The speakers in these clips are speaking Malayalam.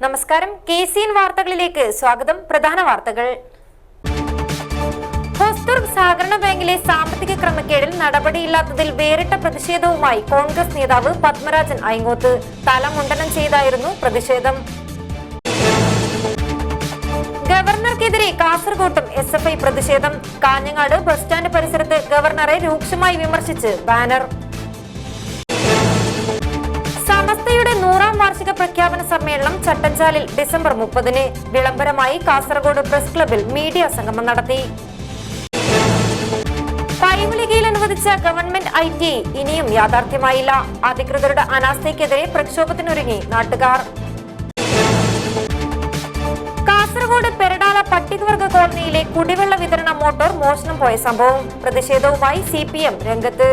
നമസ്കാരം, KCN വാർത്തകളിലേക്ക് സ്വാഗതം. പ്രധാന വാർത്തകൾ. ഹോസ്ദുർഗ് സഹകരണ ബാങ്കിലെ സാമ്പത്തിക ക്രമക്കേടിൽ നടപടിയില്ലാത്തതിൽ വേറിട്ട പ്രതിഷേധവുമായി കോൺഗ്രസ് നേതാവ് പത്മരാജൻ ഐങ്ങോത്ത്. തലമുണ്ടനം ചെയ്തായിരുന്നു പ്രതിഷേധം. ഗവർണർക്കെതിരെ കാസർകോട്ടും SFI പ്രതിഷേധം. കാഞ്ഞങ്ങാട് ബസ് സ്റ്റാൻഡ് പരിസരത്ത് ഗവർണറെ രൂക്ഷമായി വിമർശിച്ച് ബാനർ. സമസ്തയുടെ 100ാം വാർഷിക പ്രഖ്യാപന സമ്മേളനം ചട്ടഞ്ചാലിൽ ഡിസംബർ 30-ന്. വിളംബരമായി കാസർഗോഡ് പ്രസ് ക്ലബിൽ മീഡിയ സംഗമം നടത്തി. പൈമുലികയിൽ അനുവദിച്ച ഗവൺമെന്റ് ITI ഇനിയും യാഥാർത്ഥ്യമായില്ല. അധികൃതരുടെ അനാസ്ഥയ്ക്കെതിരെ പ്രക്ഷോഭത്തിനൊരുങ്ങി നാട്ടുകാർ. കാസർഗോഡ് പെരടാല പട്ടികവർഗ കോളനിയിലെ കുടിവെള്ള വിതരണ മോട്ടോർ മോഷണം പോയ സംഭവം. പ്രതിഷേധവുമായി CPM രംഗത്ത്.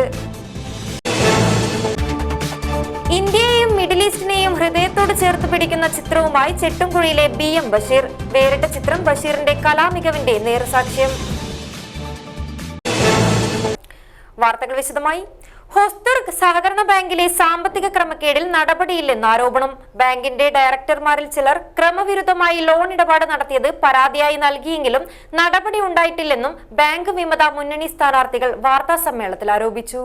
ഇന്ത്യയെയും മിഡിൽ ഈസ്റ്റിനെയും ഹൃദയത്തോട് ചേർത്ത് പിടിക്കുന്ന ചിത്രവുമായി ചെട്ടുംകുഴിയിലെ BM ബഷീർ. വേറിട്ട ചിത്രം ബഷീറിന്റെ കലാമികവിന്റെ നേർസാക്ഷ്യം. വാർത്തകൾ വിശദമായി. ഹോസ്ദുർഗ് സഹകരണ ബാങ്കിലെ സാമ്പത്തിക ക്രമക്കേടിൽ നടപടിയില്ലെന്ന് ആരോപണം. ബാങ്കിന്റെ ഡയറക്ടർമാരിൽ ചിലർ ക്രമവിരുദ്ധമായി ലോൺ ഇടപാട് നടത്തിയത് പരാതിയായി നൽകിയെങ്കിലും നടപടി ഉണ്ടായിട്ടില്ലെന്നും ബാങ്ക് വിമത മുന്നണി സ്ഥാനാർത്ഥികൾ വാർത്താ സമ്മേളനത്തിൽ ആരോപിച്ചു.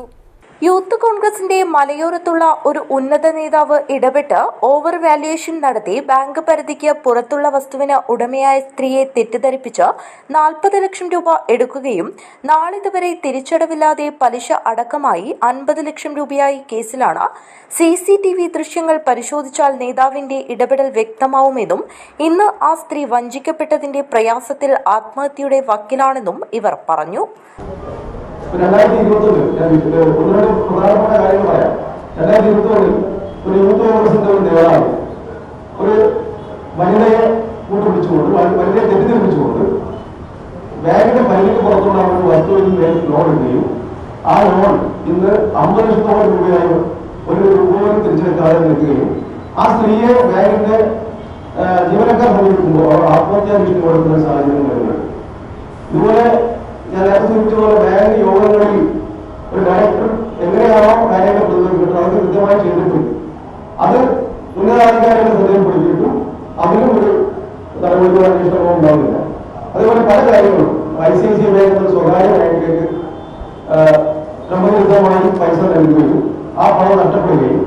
യൂത്ത് കോൺഗ്രസിന്റെ മലയോരത്തുള്ള ഒരു ഉന്നത നേതാവ് ഇടപെട്ട് ഓവർ വാല്യുവേഷൻ നടത്തി ബാങ്ക് പരിധിക്ക് പുറത്തുള്ള വസ്തുവിന് ഉടമയായ സ്ത്രീയെ തെറ്റിദ്ധരിപ്പിച്ച് 40 ലക്ഷം രൂപ എടുക്കുകയും നാളിതുവരെ തിരിച്ചടവില്ലാതെ പലിശ അടക്കമായി 50 ലക്ഷം രൂപയായി കേസിലാണ്. CCTV ദൃശ്യങ്ങൾ പരിശോധിച്ചാൽ നേതാവിന്റെ ഇടപെടൽ വ്യക്തമാവുമെന്നും ഇന്ന് ആ സ്ത്രീ വഞ്ചിക്കപ്പെട്ടതിന്റെ പ്രയാസത്തിൽ ആത്മഹത്യയുടെ വക്കിലാണെന്നും ഇവർ പറഞ്ഞു. 2021 ഒന്നിനോട് പ്രധാനപ്പെട്ട കാര്യങ്ങൾ പറയാം. 2021 ഒരു യൂത്ത് കോൺഗ്രസിന്റെ ഒരു നേതാവ് ഒരു വനിതയെ കൂട്ടുപിടിച്ചുകൊണ്ട് വനിതയെ തെറ്റിദ്ധരിപ്പിച്ചുകൊണ്ട് ബാങ്കിന്റെ പരിധിക്ക് പുറത്തുള്ള ഒരു വസ്തുവിൽ മേൽ ലോൺ എടുക്കുകയും ആ ലോൺ ഇന്ന് 50 ലക്ഷത്തോളം രൂപയായി ഒരു രൂപ പോലും തിരിച്ചെടുക്കാതെ നിൽക്കുകയും ആ സ്ത്രീയെ ബാങ്കിന്റെ ജീവനക്കാർ സമീപിക്കുമ്പോൾ അവർ ആത്മഹത്യാ ഭീഷണി കൊടുക്കുന്ന സാഹചര്യം വരുന്നത്. ഇതുപോലെ ഞാൻ നേരത്തെ സൂചിപ്പിച്ച പോലെ ബാങ്ക് യോഗങ്ങളിൽ ഒരു ഡയറക്ടർ എങ്ങനെയാണോ കാര്യങ്ങൾ പ്രതികരിക്കുന്നത് അത് കൃത്യമായി ചെയ്തിട്ടുണ്ട്. അത് ഉന്നതാധികാരികളുടെ ശ്രദ്ധയിൽപ്പെടുത്തിയിട്ടും അതിനും ഒരു നടപടിയോ അന്വേഷണമോ ഉണ്ടാവുന്നില്ല. അതേപോലെ പല കാര്യങ്ങളും ICICI ബാങ്ക് എന്ന സ്വകാര്യ ബാങ്കിലേക്ക് ക്രമവിരുദ്ധമായി പൈസ നൽകുകയും ആ പണം നഷ്ടപ്പെടുകയും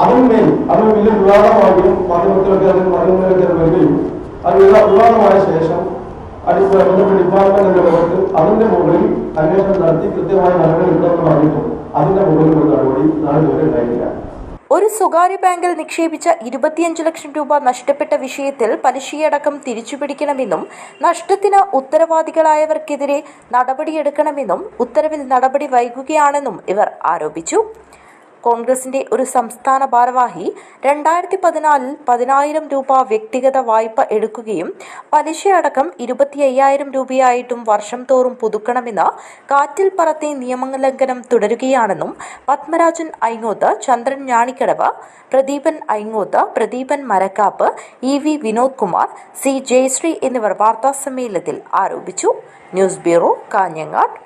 അതിന്മേൽ അത് വലിയ വിവാദമാവുകയും മാധ്യമത്തിലൊക്കെ വരികയും അത് വിവാദമായ ശേഷം ഡിപ്പാർട്ട്മെന്റ് ഇടപെട്ട് അതിന്റെ മുകളിൽ അന്വേഷണം നടത്തി കൃത്യമായ നടപടി ഉണ്ടെന്ന് പറഞ്ഞിട്ടും അതിന്റെ മുകളിൽ ഒരു നടപടി നാളിതുവരെ ഉണ്ടായില്ല. ഒരു സ്വകാര്യ ബാങ്കിൽ നിക്ഷേപിച്ച 25 ലക്ഷം രൂപ നഷ്ടപ്പെട്ട വിഷയത്തിൽ പലിശയടക്കം തിരിച്ചുപിടിക്കണമെന്നും നഷ്ടത്തിന് ഉത്തരവാദികളായവർക്കെതിരെ നടപടിയെടുക്കണമെന്നും ഉത്തരവിൽ നടപടി വൈകുകയാണെന്നും ഇവർ ആരോപിച്ചു. കോൺഗ്രസിന്റെ ഒരു സംസ്ഥാന ഭാരവാഹി 2014 10,000 രൂപ വ്യക്തിഗത വായ്പ എടുക്കുകയും പലിശയടക്കം 25,000 രൂപയായിട്ടും വർഷം തോറും പുതുക്കണമെന്ന് കാറ്റിൽ പറത്തി നിയമലംഘനം തുടരുകയാണെന്നും പത്മരാജൻ ഐങ്ങോത്ത്, ചന്ദ്രൻ ഞാണിക്കടവ്, പ്രദീപൻ ഐങ്ങോത്ത്, പ്രദീപൻ മരക്കാപ്പ്, EV വിനോദ് കുമാർ, C ജയശ്രീ എന്നിവർ വാർത്താസമ്മേളനത്തിൽ ആരോപിച്ചു. News bureau, Kanhangad.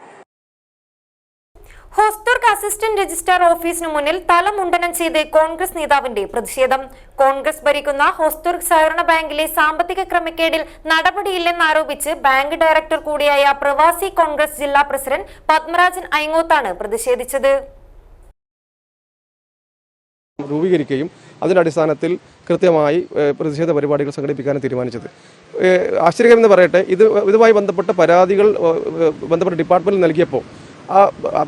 Hosdurg assistant registrar ഓഫീസിനു മുന്നിൽ തലമുണ്ടനം ചെയ്ത് കോൺഗ്രസ് നേതാവിന്റെ പ്രതിഷേധം. കോൺഗ്രസ് ഭരിക്കുന്ന ഹോസ്ദുർഗ് സഹകരണ ബാങ്കിലെ സാമ്പത്തിക ക്രമക്കേടിൽ നടപടിയില്ലെന്നാരോപിച്ച് ബാങ്ക് ഡയറക്ടർ കൂടിയായ പ്രവാസി കോൺഗ്രസ് ജില്ലാ പ്രസിഡന്റ് പത്മരാജൻ ഐങ്ങോത്താണ് പ്രതിഷേധിച്ചത്. രൂപീകരിക്കുകയും അതിന്റെ അടിസ്ഥാനത്തിൽ കൃത്യമായി പ്രതിഷേധ പരിപാടികൾ സംഘടിപ്പിക്കാനും തീരുമാനിച്ചത്. ആശ്ചര്യകരമെന്ന് പറയട്ടെ, ഇതുമായി ബന്ധപ്പെട്ട പരാതികൾ ബന്ധപ്പെട്ട ഡിപ്പാർട്ട്മെന്റിൽ നൽകിയപ്പോൾ ആ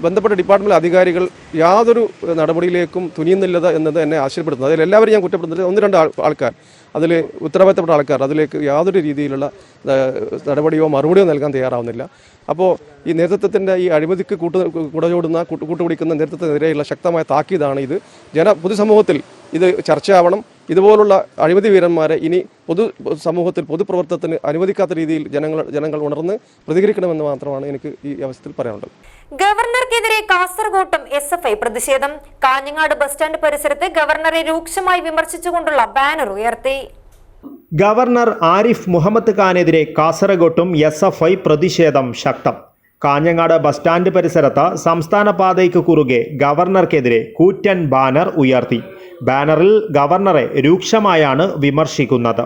ബന്ധപ്പെട്ട ഡിപ്പാർട്ട്മെന്റ് അധികാരികൾ യാതൊരു നടപടിയിലേക്കും തുനിയുന്നില്ല എന്നത് എന്നെ ആശ്ചര്യപ്പെടുത്തുന്നു. അതിൽ എല്ലാവരും ഞാൻ കുറ്റപ്പെടുത്തുന്നത് 1-2 ആൾക്കാർ, അതിൽ ഉത്തരവാദിത്തപ്പെട്ട ആൾക്കാർ അതിലേക്ക് യാതൊരു രീതിയിലുള്ള നടപടിയോ മറുപടിയോ നൽകാൻ തയ്യാറാവുന്നില്ല. അപ്പോൾ ഈ നേതൃത്വത്തിൻ്റെ ഈ അഴിമതിക്ക് കൂട്ടുപിടിക്കുന്ന നേതൃത്വത്തിനെതിരെയുള്ള ശക്തമായ താക്കീതാണ് ഇത്. പൊതുസമൂഹത്തിൽ ഇത് ചർച്ചയാവണം. ഇതുപോലുള്ള അഴിമതി വീരന്മാരെ ഇനി പൊതുസമൂഹത്തിൽ പൊതുപ്രവർത്തനത്തിന് അനുവദിക്കാത്ത രീതിയിൽ ജനങ്ങൾ ഉണർന്ന് പ്രതികരിക്കണമെന്ന് മാത്രമാണ് എനിക്ക് ഈ അവസരത്തിൽ പറയാനുള്ളത്. ഗവർണർക്കെതിരെ കാസർകോട്ടും SFI പ്രതിഷേധം. കാഞ്ഞങ്ങാട് ബസ് സ്റ്റാൻഡ് പരിസരത്ത് ഗവർണറെ രൂക്ഷമായി വിമർശിച്ചുകൊണ്ടുള്ള ബാനർ ഉയർത്തി. ഗവർണർ ആരിഫ് മുഹമ്മദ് ഖാനെതിരെ കാസർകോട്ടും SFI പ്രതിഷേധം ശക്തം. കാഞ്ഞങ്ങാട് ബസ് സ്റ്റാൻഡ് പരിസരത്ത് സംസ്ഥാന പാതയ്ക്ക് കുറുകെ ഗവർണർക്കെതിരെ കൂറ്റൻ ബാനർ ഉയർത്തി. ബാനറിൽ ഗവർണറെ രൂക്ഷമായാണ് വിമർശിക്കുന്നത്.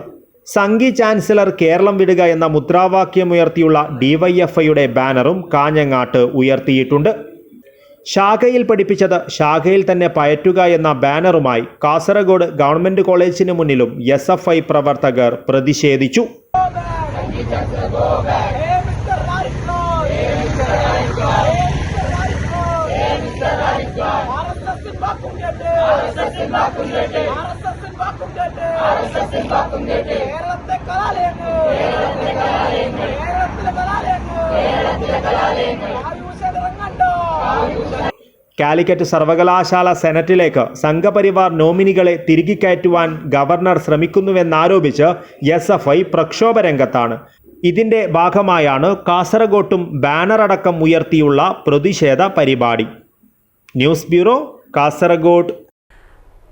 സംഘി ചാൻസലർ കേരളം വിടുക എന്ന മുദ്രാവാക്യമുയർത്തിയുള്ള ഡിവൈഎഫ്ഐയുടെ ബാനറും കാഞ്ഞങ്ങാട്ട് ഉയർത്തിയിട്ടുണ്ട്. ശാഖയിൽ പഠിപ്പിച്ചത് ശാഖയിൽ തന്നെ പയറ്റുക എന്ന ബാനറുമായി കാസർഗോഡ് ഗവൺമെന്റ് കോളേജിന് മുന്നിലും SFI പ്രവർത്തകർ പ്രതിഷേധിച്ചു. കാലിക്കറ്റ് സർവകലാശാല സെനറ്റിലേക്ക് സംഘപരിവാർ നോമിനികളെ തിരികെ കയറ്റുവാൻ ഗവർണർ ശ്രമിക്കുന്നുവെന്നാരോപിച്ച് SFI പ്രക്ഷോഭ രംഗത്താണ്. ഇതിന്റെ ഭാഗമായാണ് കാസർഗോട്ടും ബാനറടക്കം ഉയർത്തിയുള്ള പ്രതിഷേധ പരിപാടി. News bureau, Kasaragod.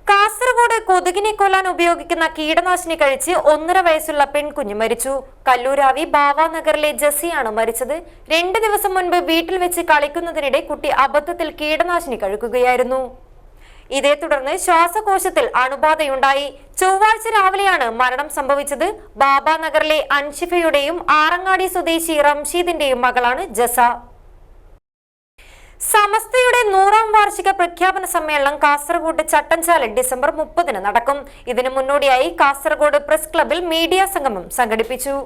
കാസർഗോഡ് കൊതുകിനെ കൊല്ലാൻ ഉപയോഗിക്കുന്ന കീടനാശിനി കഴിച്ച് 1.5 വയസ്സുള്ള പെൺകുഞ്ഞ് മരിച്ചു. കല്ലൂരാവി ബാവാനഗറിലെ ജെസ്സിയാണ് മരിച്ചത്. 2 ദിവസം മുൻപ് വീട്ടിൽ വെച്ച് കളിക്കുന്നതിനിടെ കുട്ടി അബദ്ധത്തിൽ കീടനാശിനി കഴിക്കുകയായിരുന്നു. ഇതേ തുടർന്ന് ശ്വാസകോശത്തിൽ അണുബാധയുണ്ടായി. ചൊവ്വാഴ്ച രാവിലെയാണ് മരണം സംഭവിച്ചത്. ബാബാനഗറിലെ അൻഷിഫയുടെയും ആറങ്ങാടി സ്വദേശി റംഷീദിന്റെയും മകളാണ് ജസ. സമസ്തയുടെ 100ാം വാർഷിക പ്രഖ്യാപന സമ്മേളനം കാസർഗോഡ് ചട്ടഞ്ചാലിൽ ഡിസംബർ 30 നടക്കും. ഇതിനു മുന്നോടിയായി കാസർഗോഡ് പ്രസ് ക്ലബിൽ മീഡിയ സംഗമം സംഘടിപ്പിച്ചു.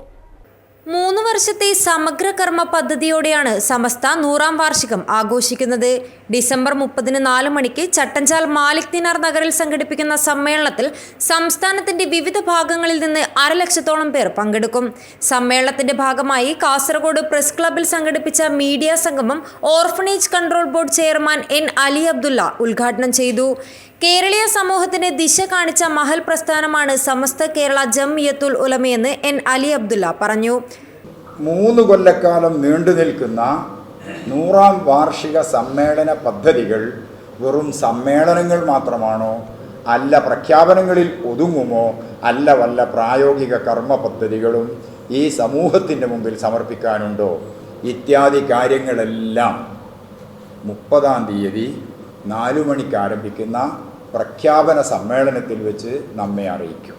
3 വർഷത്തെ സമഗ്ര കർമ്മ പദ്ധതിയോടെയാണ് സമസ്ത 100ാം വാർഷികം ആഘോഷിക്കുന്നത്. ഡിസംബർ 30 4 മണിക്ക് ചട്ടഞ്ചാൽ മാലിക് ദിനാർ നഗറിൽ സംഘടിപ്പിക്കുന്ന സമ്മേളനത്തിൽ സംസ്ഥാനത്തിന്റെ വിവിധ ഭാഗങ്ങളിൽ നിന്ന് 1/2 ലക്ഷത്തോളം പേർ പങ്കെടുക്കും. സമ്മേളനത്തിന്റെ ഭാഗമായി കാസർഗോഡ് പ്രസ് ക്ലബിൽ സംഘടിപ്പിച്ച മീഡിയ സംഗമം orphanage control board chairman N. Ali Abdulla ഉദ്ഘാടനം ചെയ്തു. കേരളീയ സമൂഹത്തിന് ദിശ കാണിച്ച മഹൽ പ്രസ്ഥാനമാണ് സമസ്ത കേരള ജംഇയ്യത്തുൽ ഉലമയെന്ന് N. അലി അബ്ദുള്ള പറഞ്ഞു. 3 കൊല്ലക്കാലം നീണ്ടു നിൽക്കുന്ന 100ാം വാർഷിക സമ്മേളന പദ്ധതികൾ വെറും സമ്മേളനങ്ങൾ മാത്രമാണോ, അല്ല പ്രഖ്യാപനങ്ങളിൽ ഒതുങ്ങുമോ, അല്ല വല്ല പ്രായോഗിക കർമ്മ പദ്ധതികളും ഈ സമൂഹത്തിൻ്റെ മുമ്പിൽ സമർപ്പിക്കാനുണ്ടോ? ഇത്യാദി കാര്യങ്ങളെല്ലാം 30-ാം തീയതി 4 മണിക്ക് ആരംഭിക്കുന്ന പ്രഖ്യാപന സമ്മേളനത്തിൽ വെച്ച് നമ്മെ അറിയിക്കും.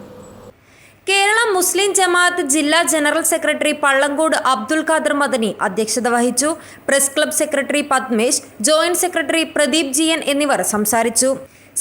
കേരള മുസ്ലിം ജമാഅത്ത് ജില്ലാ ജനറൽ സെക്രട്ടറി പള്ളങ്കോട് അബ്ദുൽ ഖാദർ മദനി അധ്യക്ഷത വഹിച്ചു. Press club secretary Padmesh, joint secretary Pradeep GN എന്നിവർ സംസാരിച്ചു.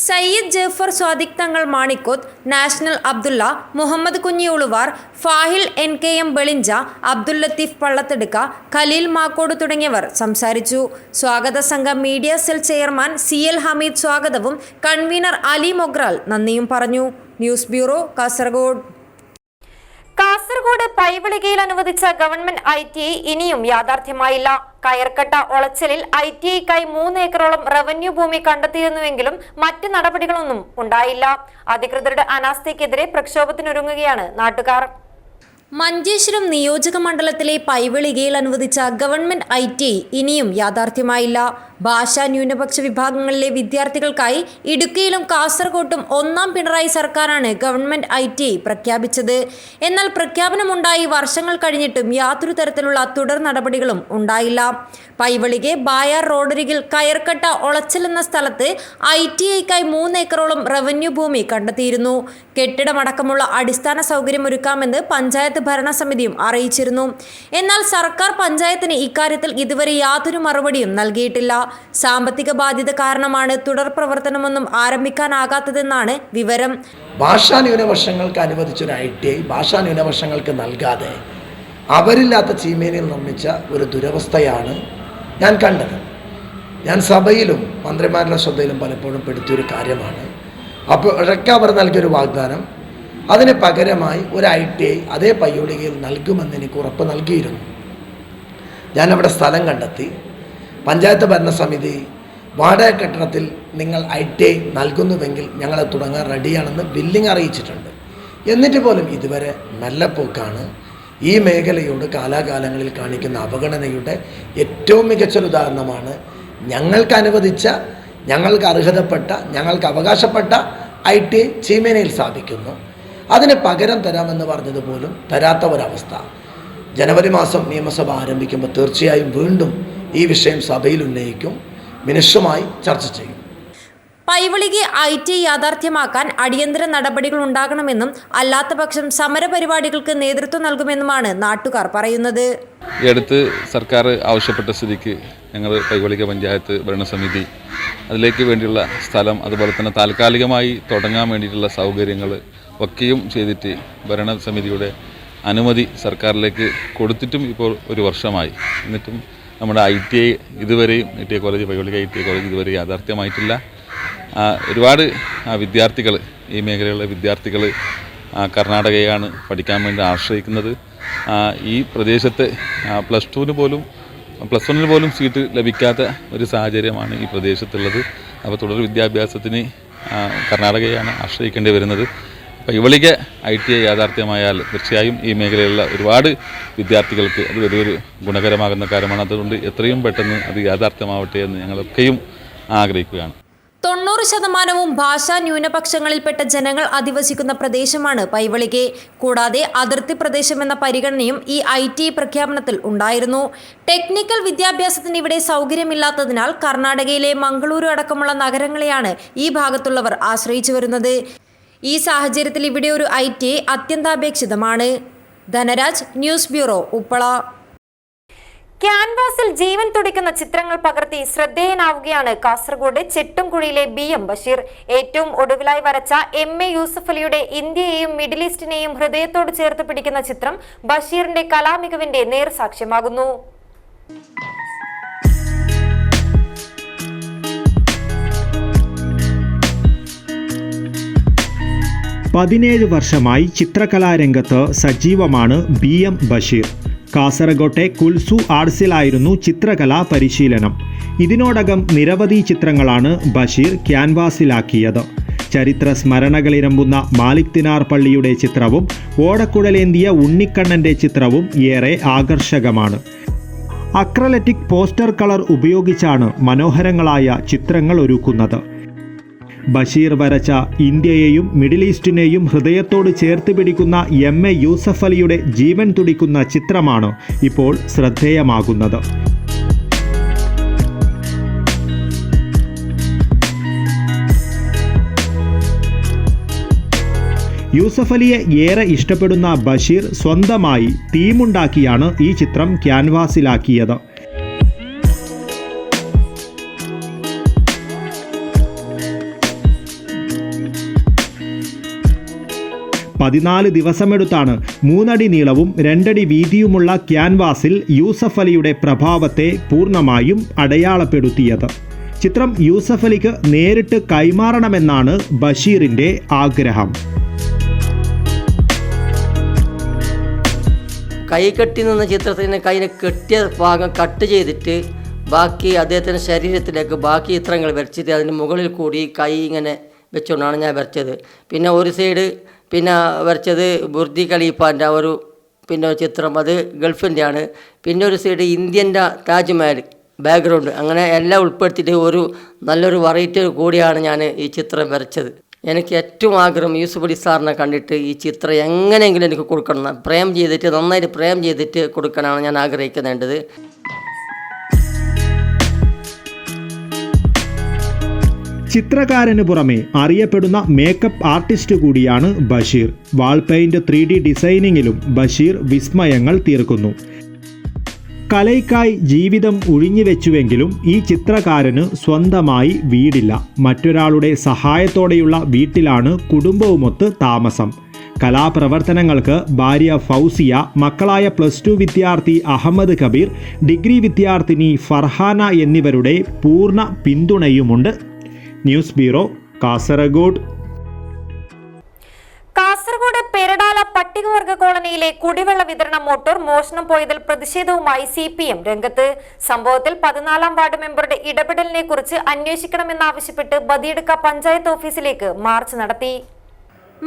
സയ്യിദ് ജഫർ സ്വാദിഖ് തങ്ങൾ മാണിക്കോത്ത്, നാഷണൽ അബ്ദുള്ള, മുഹമ്മദ് കുഞ്ഞി ഉളുവാർ, ഫാഹിൽ NKM ബെളിഞ്ച, അബ്ദുൽ ലത്തീഫ് പള്ളത്തെടുക്ക, ഖലീൽ മാക്കോട് തുടങ്ങിയവർ സംസാരിച്ചു. സ്വാഗത സംഘം media cell chairman CL Hameed സ്വാഗതവും കൺവീനർ അലി മൊഗ്രാൽ നന്ദിയും പറഞ്ഞു. News bureau, Kasaragod. കാസർഗോഡ് പൈവിളികയിൽ അനുവദിച്ച ഗവൺമെന്റ് ITI ഇനിയും യാഥാർത്ഥ്യമായില്ല. കയർക്കട്ട ഒളച്ചലിൽ ITIക്കായി 3 ഏക്കറോളം റവന്യൂ ഭൂമി കണ്ടെത്തിയിരുന്നുവെങ്കിലും മറ്റ് നടപടികളൊന്നും ഉണ്ടായില്ല. അധികൃതരുടെ അനാസ്ഥയ്ക്കെതിരെ പ്രക്ഷോഭത്തിനൊരുങ്ങുകയാണ് നാട്ടുകാർ. മഞ്ചേശ്വരം നിയോജക മണ്ഡലത്തിലെ പൈവിളികയിൽ അനുവദിച്ച ഗവൺമെന്റ് ITI ഇനിയും യാഥാർത്ഥ്യമായില്ല. ഭാഷാ ന്യൂനപക്ഷ വിഭാഗങ്ങളിലെ വിദ്യാർത്ഥികൾക്കായി ഇടുക്കിയിലും കാസർഗോട്ടും 1ാം പിണറായി സർക്കാരാണ് ഗവൺമെന്റ് ITI പ്രഖ്യാപിച്ചത്. എന്നാൽ പ്രഖ്യാപനമുണ്ടായി വർഷങ്ങൾ കഴിഞ്ഞിട്ടും യാതൊരു തരത്തിലുള്ള തുടർ നടപടികളും ഉണ്ടായില്ല. പൈവളികെ ബായാർ റോഡരികിൽ കയർക്കട്ട ഒളച്ചൽ എന്ന സ്ഥലത്ത് ITIക്കായി 3 ഏക്കറോളം റവന്യൂ ഭൂമി കണ്ടെത്തിയിരുന്നു. കെട്ടിടമടക്കമുള്ള അടിസ്ഥാന സൗകര്യമൊരുക്കാമെന്ന് പഞ്ചായത്ത് ഭരണസമിതിയും അറിയിച്ചിരുന്നു. എന്നാൽ സർക്കാർ പഞ്ചായത്തിന് ഇക്കാര്യത്തിൽ ഇതുവരെ യാതൊരു മറുപടിയും നൽകിയിട്ടില്ല. സാമ്പത്തിക ബാധ്യത കാരണമാണ് തുടർ പ്രവർത്തനമൊന്നും ആരംഭിക്കാനാകാത്തതെന്നാണ് വിവരം. ഭാഷാ ന്യൂനപക്ഷങ്ങൾക്ക് അനുവദിച്ചൊരു ITI ഭാഷാ ന്യൂനപക്ഷങ്ങൾക്ക് നൽകാതെ അവരില്ലാത്ത ചീമേനിയിൽ നിർമ്മിച്ച ഒരു ദുരവസ്ഥയാണ് ഞാൻ കണ്ടത്. ഞാൻ സഭയിലും മന്ത്രിമാരുടെ ശ്രദ്ധയിലും പലപ്പോഴും പെടുത്തിയൊരു കാര്യമാണ്. അപ്പോഴൊക്കെ അവർ നൽകിയൊരു വാഗ്ദാനം, അതിന് പകരമായി ഒരു ITI അതേ പയ്യോളികയിൽ നൽകുമെന്ന് എനിക്ക് ഉറപ്പ് നൽകിയിരുന്നു. ഞാനവിടെ സ്ഥലം കണ്ടെത്തി. പഞ്ചായത്ത് ഭരണസമിതി വാടക കെട്ടിടത്തിൽ നിങ്ങൾ ITI നൽകുന്നുവെങ്കിൽ ഞങ്ങളെ തുടങ്ങാൻ റെഡിയാണെന്ന് ബില്ലിംഗ് അറിയിച്ചിട്ടുണ്ട്. എന്നിട്ട് പോലും ഇതുവരെ മെല്ലെപ്പോക്കാണ്. ഈ മേഖലയോട് കാലാകാലങ്ങളിൽ കാണിക്കുന്ന അവഗണനയുടെ ഏറ്റവും മികച്ചൊരു ഉദാഹരണമാണ് ഞങ്ങൾക്ക് അനുവദിച്ച, ഞങ്ങൾക്ക് അർഹതപ്പെട്ട, ഞങ്ങൾക്ക് അവകാശപ്പെട്ട ITI ചീമേനയിൽ സ്ഥാപിക്കുന്നു. അതിന് പകരം തരാമെന്ന് പറഞ്ഞതുപോലും തരാത്ത ഒരവസ്ഥ. ജനുവരി മാസം നിയമസഭ ആരംഭിക്കുമ്പോൾ തീർച്ചയായും വീണ്ടും ഈ വിഷയം സഭയിൽ ഉന്നയിക്കും, മിനിസ്റ്ററുമായി ചർച്ച ചെയ്യും. പൈവളികെ ITI യാഥാർത്ഥ്യമാക്കാൻ അടിയന്തര നടപടികൾ ഉണ്ടാകണമെന്നും അല്ലാത്തപക്ഷം സമരപരിപാടികൾക്ക് നേതൃത്വം നൽകുമെന്നുമാണ് നാട്ടുകാർ പറയുന്നത്. ഈ അടുത്ത് സർക്കാർ ആവശ്യപ്പെട്ട സ്ഥിതിക്ക് ഞങ്ങൾ പൈവളിക പഞ്ചായത്ത് ഭരണസമിതി അതിലേക്ക് വേണ്ടിയുള്ള സ്ഥലം, അതുപോലെ തന്നെ താൽക്കാലികമായി തുടങ്ങാൻ വേണ്ടിയിട്ടുള്ള സൗകര്യങ്ങൾ ഒക്കെയും ചെയ്തിട്ട് ഭരണസമിതിയുടെ അനുമതി സർക്കാരിലേക്ക് കൊടുത്തിട്ടും ഇപ്പോൾ ഒരു വർഷമായി. എന്നിട്ടും നമ്മുടെ ITI ഇതുവരെയും ITI college, Paivalike ITI college ഇതുവരെ യാഥാർത്ഥ്യമായിട്ടില്ല. ഒരുപാട് വിദ്യാർത്ഥികൾ, ഈ മേഖലയിലുള്ള വിദ്യാർത്ഥികൾ കർണാടകയാണ് പഠിക്കാൻ വേണ്ടി ആശ്രയിക്കുന്നത്. ഈ പ്രദേശത്ത് പ്ലസ് വണ്ണിന് പോലും സീറ്റ് ലഭിക്കാത്ത ഒരു സാഹചര്യമാണ് ഈ പ്രദേശത്തുള്ളത്. അപ്പോൾ തുടർ വിദ്യാഭ്യാസത്തിന് കർണാടകയാണ് ആശ്രയിക്കേണ്ടി വരുന്നത്. പൈവളിക ITI യാഥാർത്ഥ്യമായാൽ തീർച്ചയായും ഈ മേഖലയിലുള്ള ഒരുപാട് വിദ്യാർത്ഥികൾക്ക് അത് വലിയൊരു ഗുണകരമാകുന്ന കാര്യമാണ്. അതുകൊണ്ട് എത്രയും പെട്ടെന്ന് അത് യാഥാർത്ഥ്യമാവട്ടെ എന്ന് ഞങ്ങളൊക്കെയും ആഗ്രഹിക്കുകയാണ്. 90% ഭാഷാ ന്യൂനപക്ഷങ്ങളിൽപ്പെട്ട ജനങ്ങൾ അധിവസിക്കുന്ന പ്രദേശമാണ് പൈവളികെ. കൂടാതെ അതിർത്തി പ്രദേശമെന്ന പരിഗണനയും ഈ ITI പ്രഖ്യാപനത്തിൽ ഉണ്ടായിരുന്നു. ടെക്നിക്കൽ വിദ്യാഭ്യാസത്തിന് ഇവിടെ സൗകര്യമില്ലാത്തതിനാൽ കർണാടകയിലെ മംഗളൂരു അടക്കമുള്ള നഗരങ്ങളെയാണ് ഈ ഭാഗത്തുള്ളവർ ആശ്രയിച്ചു വരുന്നത്. ഈ സാഹചര്യത്തിൽ ഇവിടെ ഒരു ITI അത്യന്താപേക്ഷിതമാണ്. Dhanraj, news bureau, Uppala. ക്യാൻവാസിൽ ജീവൻ തുടിക്കുന്ന ചിത്രങ്ങൾ പകർത്തി ശ്രദ്ധേയനാവുകയാണ് കാസർഗോഡ് ചെട്ടുംകുഴിയിലെ BM ബഷീർ. ഏറ്റവും ഒടുവിലായി വരച്ച MA യൂസഫ് അലിയുടെ ഇന്ത്യയെയും മിഡിൽ ഈസ്റ്റിനെയും ഹൃദയത്തോട് ചേർത്ത് പിടിക്കുന്ന ചിത്രം ബഷീറിന്റെ കലാമികവിന്റെ നേർസാക്ഷ്യമാകുന്നു. 17 വർഷമായി ചിത്രകലാരംഗത്ത് സജീവമാണ് BM ബഷീർ. കാസർഗോട്ടെ കുൽസു ആർട്സിലായിരുന്നു ചിത്രകലാ പരിശീലനം. ഇതിനോടകം നിരവധി ചിത്രങ്ങളാണ് ബഷീർ ക്യാൻവാസിലാക്കിയത്. ചരിത്ര സ്മരണകളിരമ്പുന്ന മാലിക് തിനാർ പള്ളിയുടെ ചിത്രവും ഓടക്കുഴലേന്തിയ ഉണ്ണിക്കണ്ണൻ്റെ ചിത്രവും ഏറെ ആകർഷകമാണ്. അക്രലറ്റിക് പോസ്റ്റർ കളർ ഉപയോഗിച്ചാണ് മനോഹരങ്ങളായ ചിത്രങ്ങൾ ഒരുക്കുന്നത്. ബഷീർ വരച്ച ഇന്ത്യയെയും മിഡിൽ ഈസ്റ്റിനെയും ഹൃദയത്തോട് ചേർത്ത് പിടിക്കുന്ന MA യൂസഫ് അലിയുടെ ജീവൻ തുടിക്കുന്ന ചിത്രമാണ് ഇപ്പോൾ ശ്രദ്ധേയമാകുന്നത്. യൂസഫ് അലിയെ ഏറെ ഇഷ്ടപ്പെടുന്ന ബഷീർ സ്വന്തമായി തീമുണ്ടാക്കിയാണ് ഈ ചിത്രം ക്യാൻവാസിലാക്കിയത്. പതിനാല് ദിവസമെടുത്താണ് 3 അടി നീളവും 2 അടി വീതിയുമുള്ള ക്യാൻവാസിൽ യൂസഫ് അലിയുടെ പ്രഭാവത്തെ പൂർണ്ണമായും അടയാളപ്പെടുത്തിയത്. ചിത്രം യൂസഫ് അലിക്ക് നേരിട്ട് കൈമാറണമെന്നാണ് ബഷീറിന്റെ ആഗ്രഹം. കൈ കെട്ടി നിന്ന ചിത്രത്തിന് കൈനെ കെട്ടിയ ഭാഗം കട്ട് ചെയ്തിട്ട് ബാക്കി അദ്ദേഹത്തിൻ്റെ ശരീരത്തിലേക്ക് ബാക്കി ചിത്രങ്ങൾ വരച്ചിട്ട് അതിന് മുകളിൽ കൂടി കൈ ഇങ്ങനെ വെച്ചുകൊണ്ടാണ് ഞാൻ വരച്ചത്. പിന്നെ ഒരു സൈഡ് വരച്ചത് ബുർജ് ഖലീഫാൻ്റെ ഒരു ചിത്രം, അത് ഗൾഫിൻ്റെ ആണ്. പിന്നെ ഒരു സൈഡ് ഇന്ത്യൻ്റെ താജ്മഹൽ ബാക്ക്ഗ്രൗണ്ട്, അങ്ങനെ എല്ലാം ഉൾപ്പെടുത്തിയിട്ട് ഒരു നല്ലൊരു വെറൈറ്റി കൂടിയാണ് ഞാൻ ഈ ചിത്രം വരച്ചത്. എനിക്ക് ഏറ്റവും ആഗ്രഹം യൂസഫ് അലി സാറിനെ കണ്ടിട്ട് ഈ ചിത്രം എങ്ങനെയെങ്കിലും എനിക്ക് കൊടുക്കണം, നന്നായിട്ട് പ്രേം ചെയ്തിട്ട് കൊടുക്കാനാണ് ഞാൻ ആഗ്രഹിക്കുന്നുണ്ടത്. ചിത്രകാരന് പുറമെ അറിയപ്പെടുന്ന മേക്കപ്പ് ആർട്ടിസ്റ്റ് കൂടിയാണ് ബഷീർ. വാൾ പെയിന്റ് 3D ഡിസൈനിങ്ങിലും ബഷീർ വിസ്മയങ്ങൾ തീർക്കുന്നു. കലയ്ക്കായി ജീവിതം ഒഴിഞ്ഞുവെച്ചുവെങ്കിലും ഈ ചിത്രകാരന് സ്വന്തമായി വീടില്ല. മറ്റൊരാളുടെ സഹായത്തോടെയുള്ള വീട്ടിലാണ് കുടുംബവുമൊത്ത് താമസം. കലാപ്രവർത്തനങ്ങൾക്ക് ഭാര്യ ഫൗസിയ, മക്കളായ +2 വിദ്യാർത്ഥി അഹമ്മദ് കബീർ, ഡിഗ്രി വിദ്യാർത്ഥിനി ഫർഹാന എന്നിവരുടെ പൂർണ്ണ പിന്തുണയുമുണ്ട്. News bureau, Kasaragod. കാസർഗോഡ് പെരടാല പട്ടികവർഗ കോളനിയിലെ കുടിവെള്ള വിതരണ മോട്ടോർ മോഷണം പോയതിൽ പ്രതിഷേധവുമായി CPM രംഗത്ത്. സംഭവത്തിൽ 14-ാം വാർഡ് മെമ്പറുടെ ഇടപെടലിനെ കുറിച്ച് അന്വേഷിക്കണമെന്നാവശ്യപ്പെട്ട് ബദിയടുക്ക പഞ്ചായത്ത് ഓഫീസിലേക്ക് മാർച്ച് നടത്തി.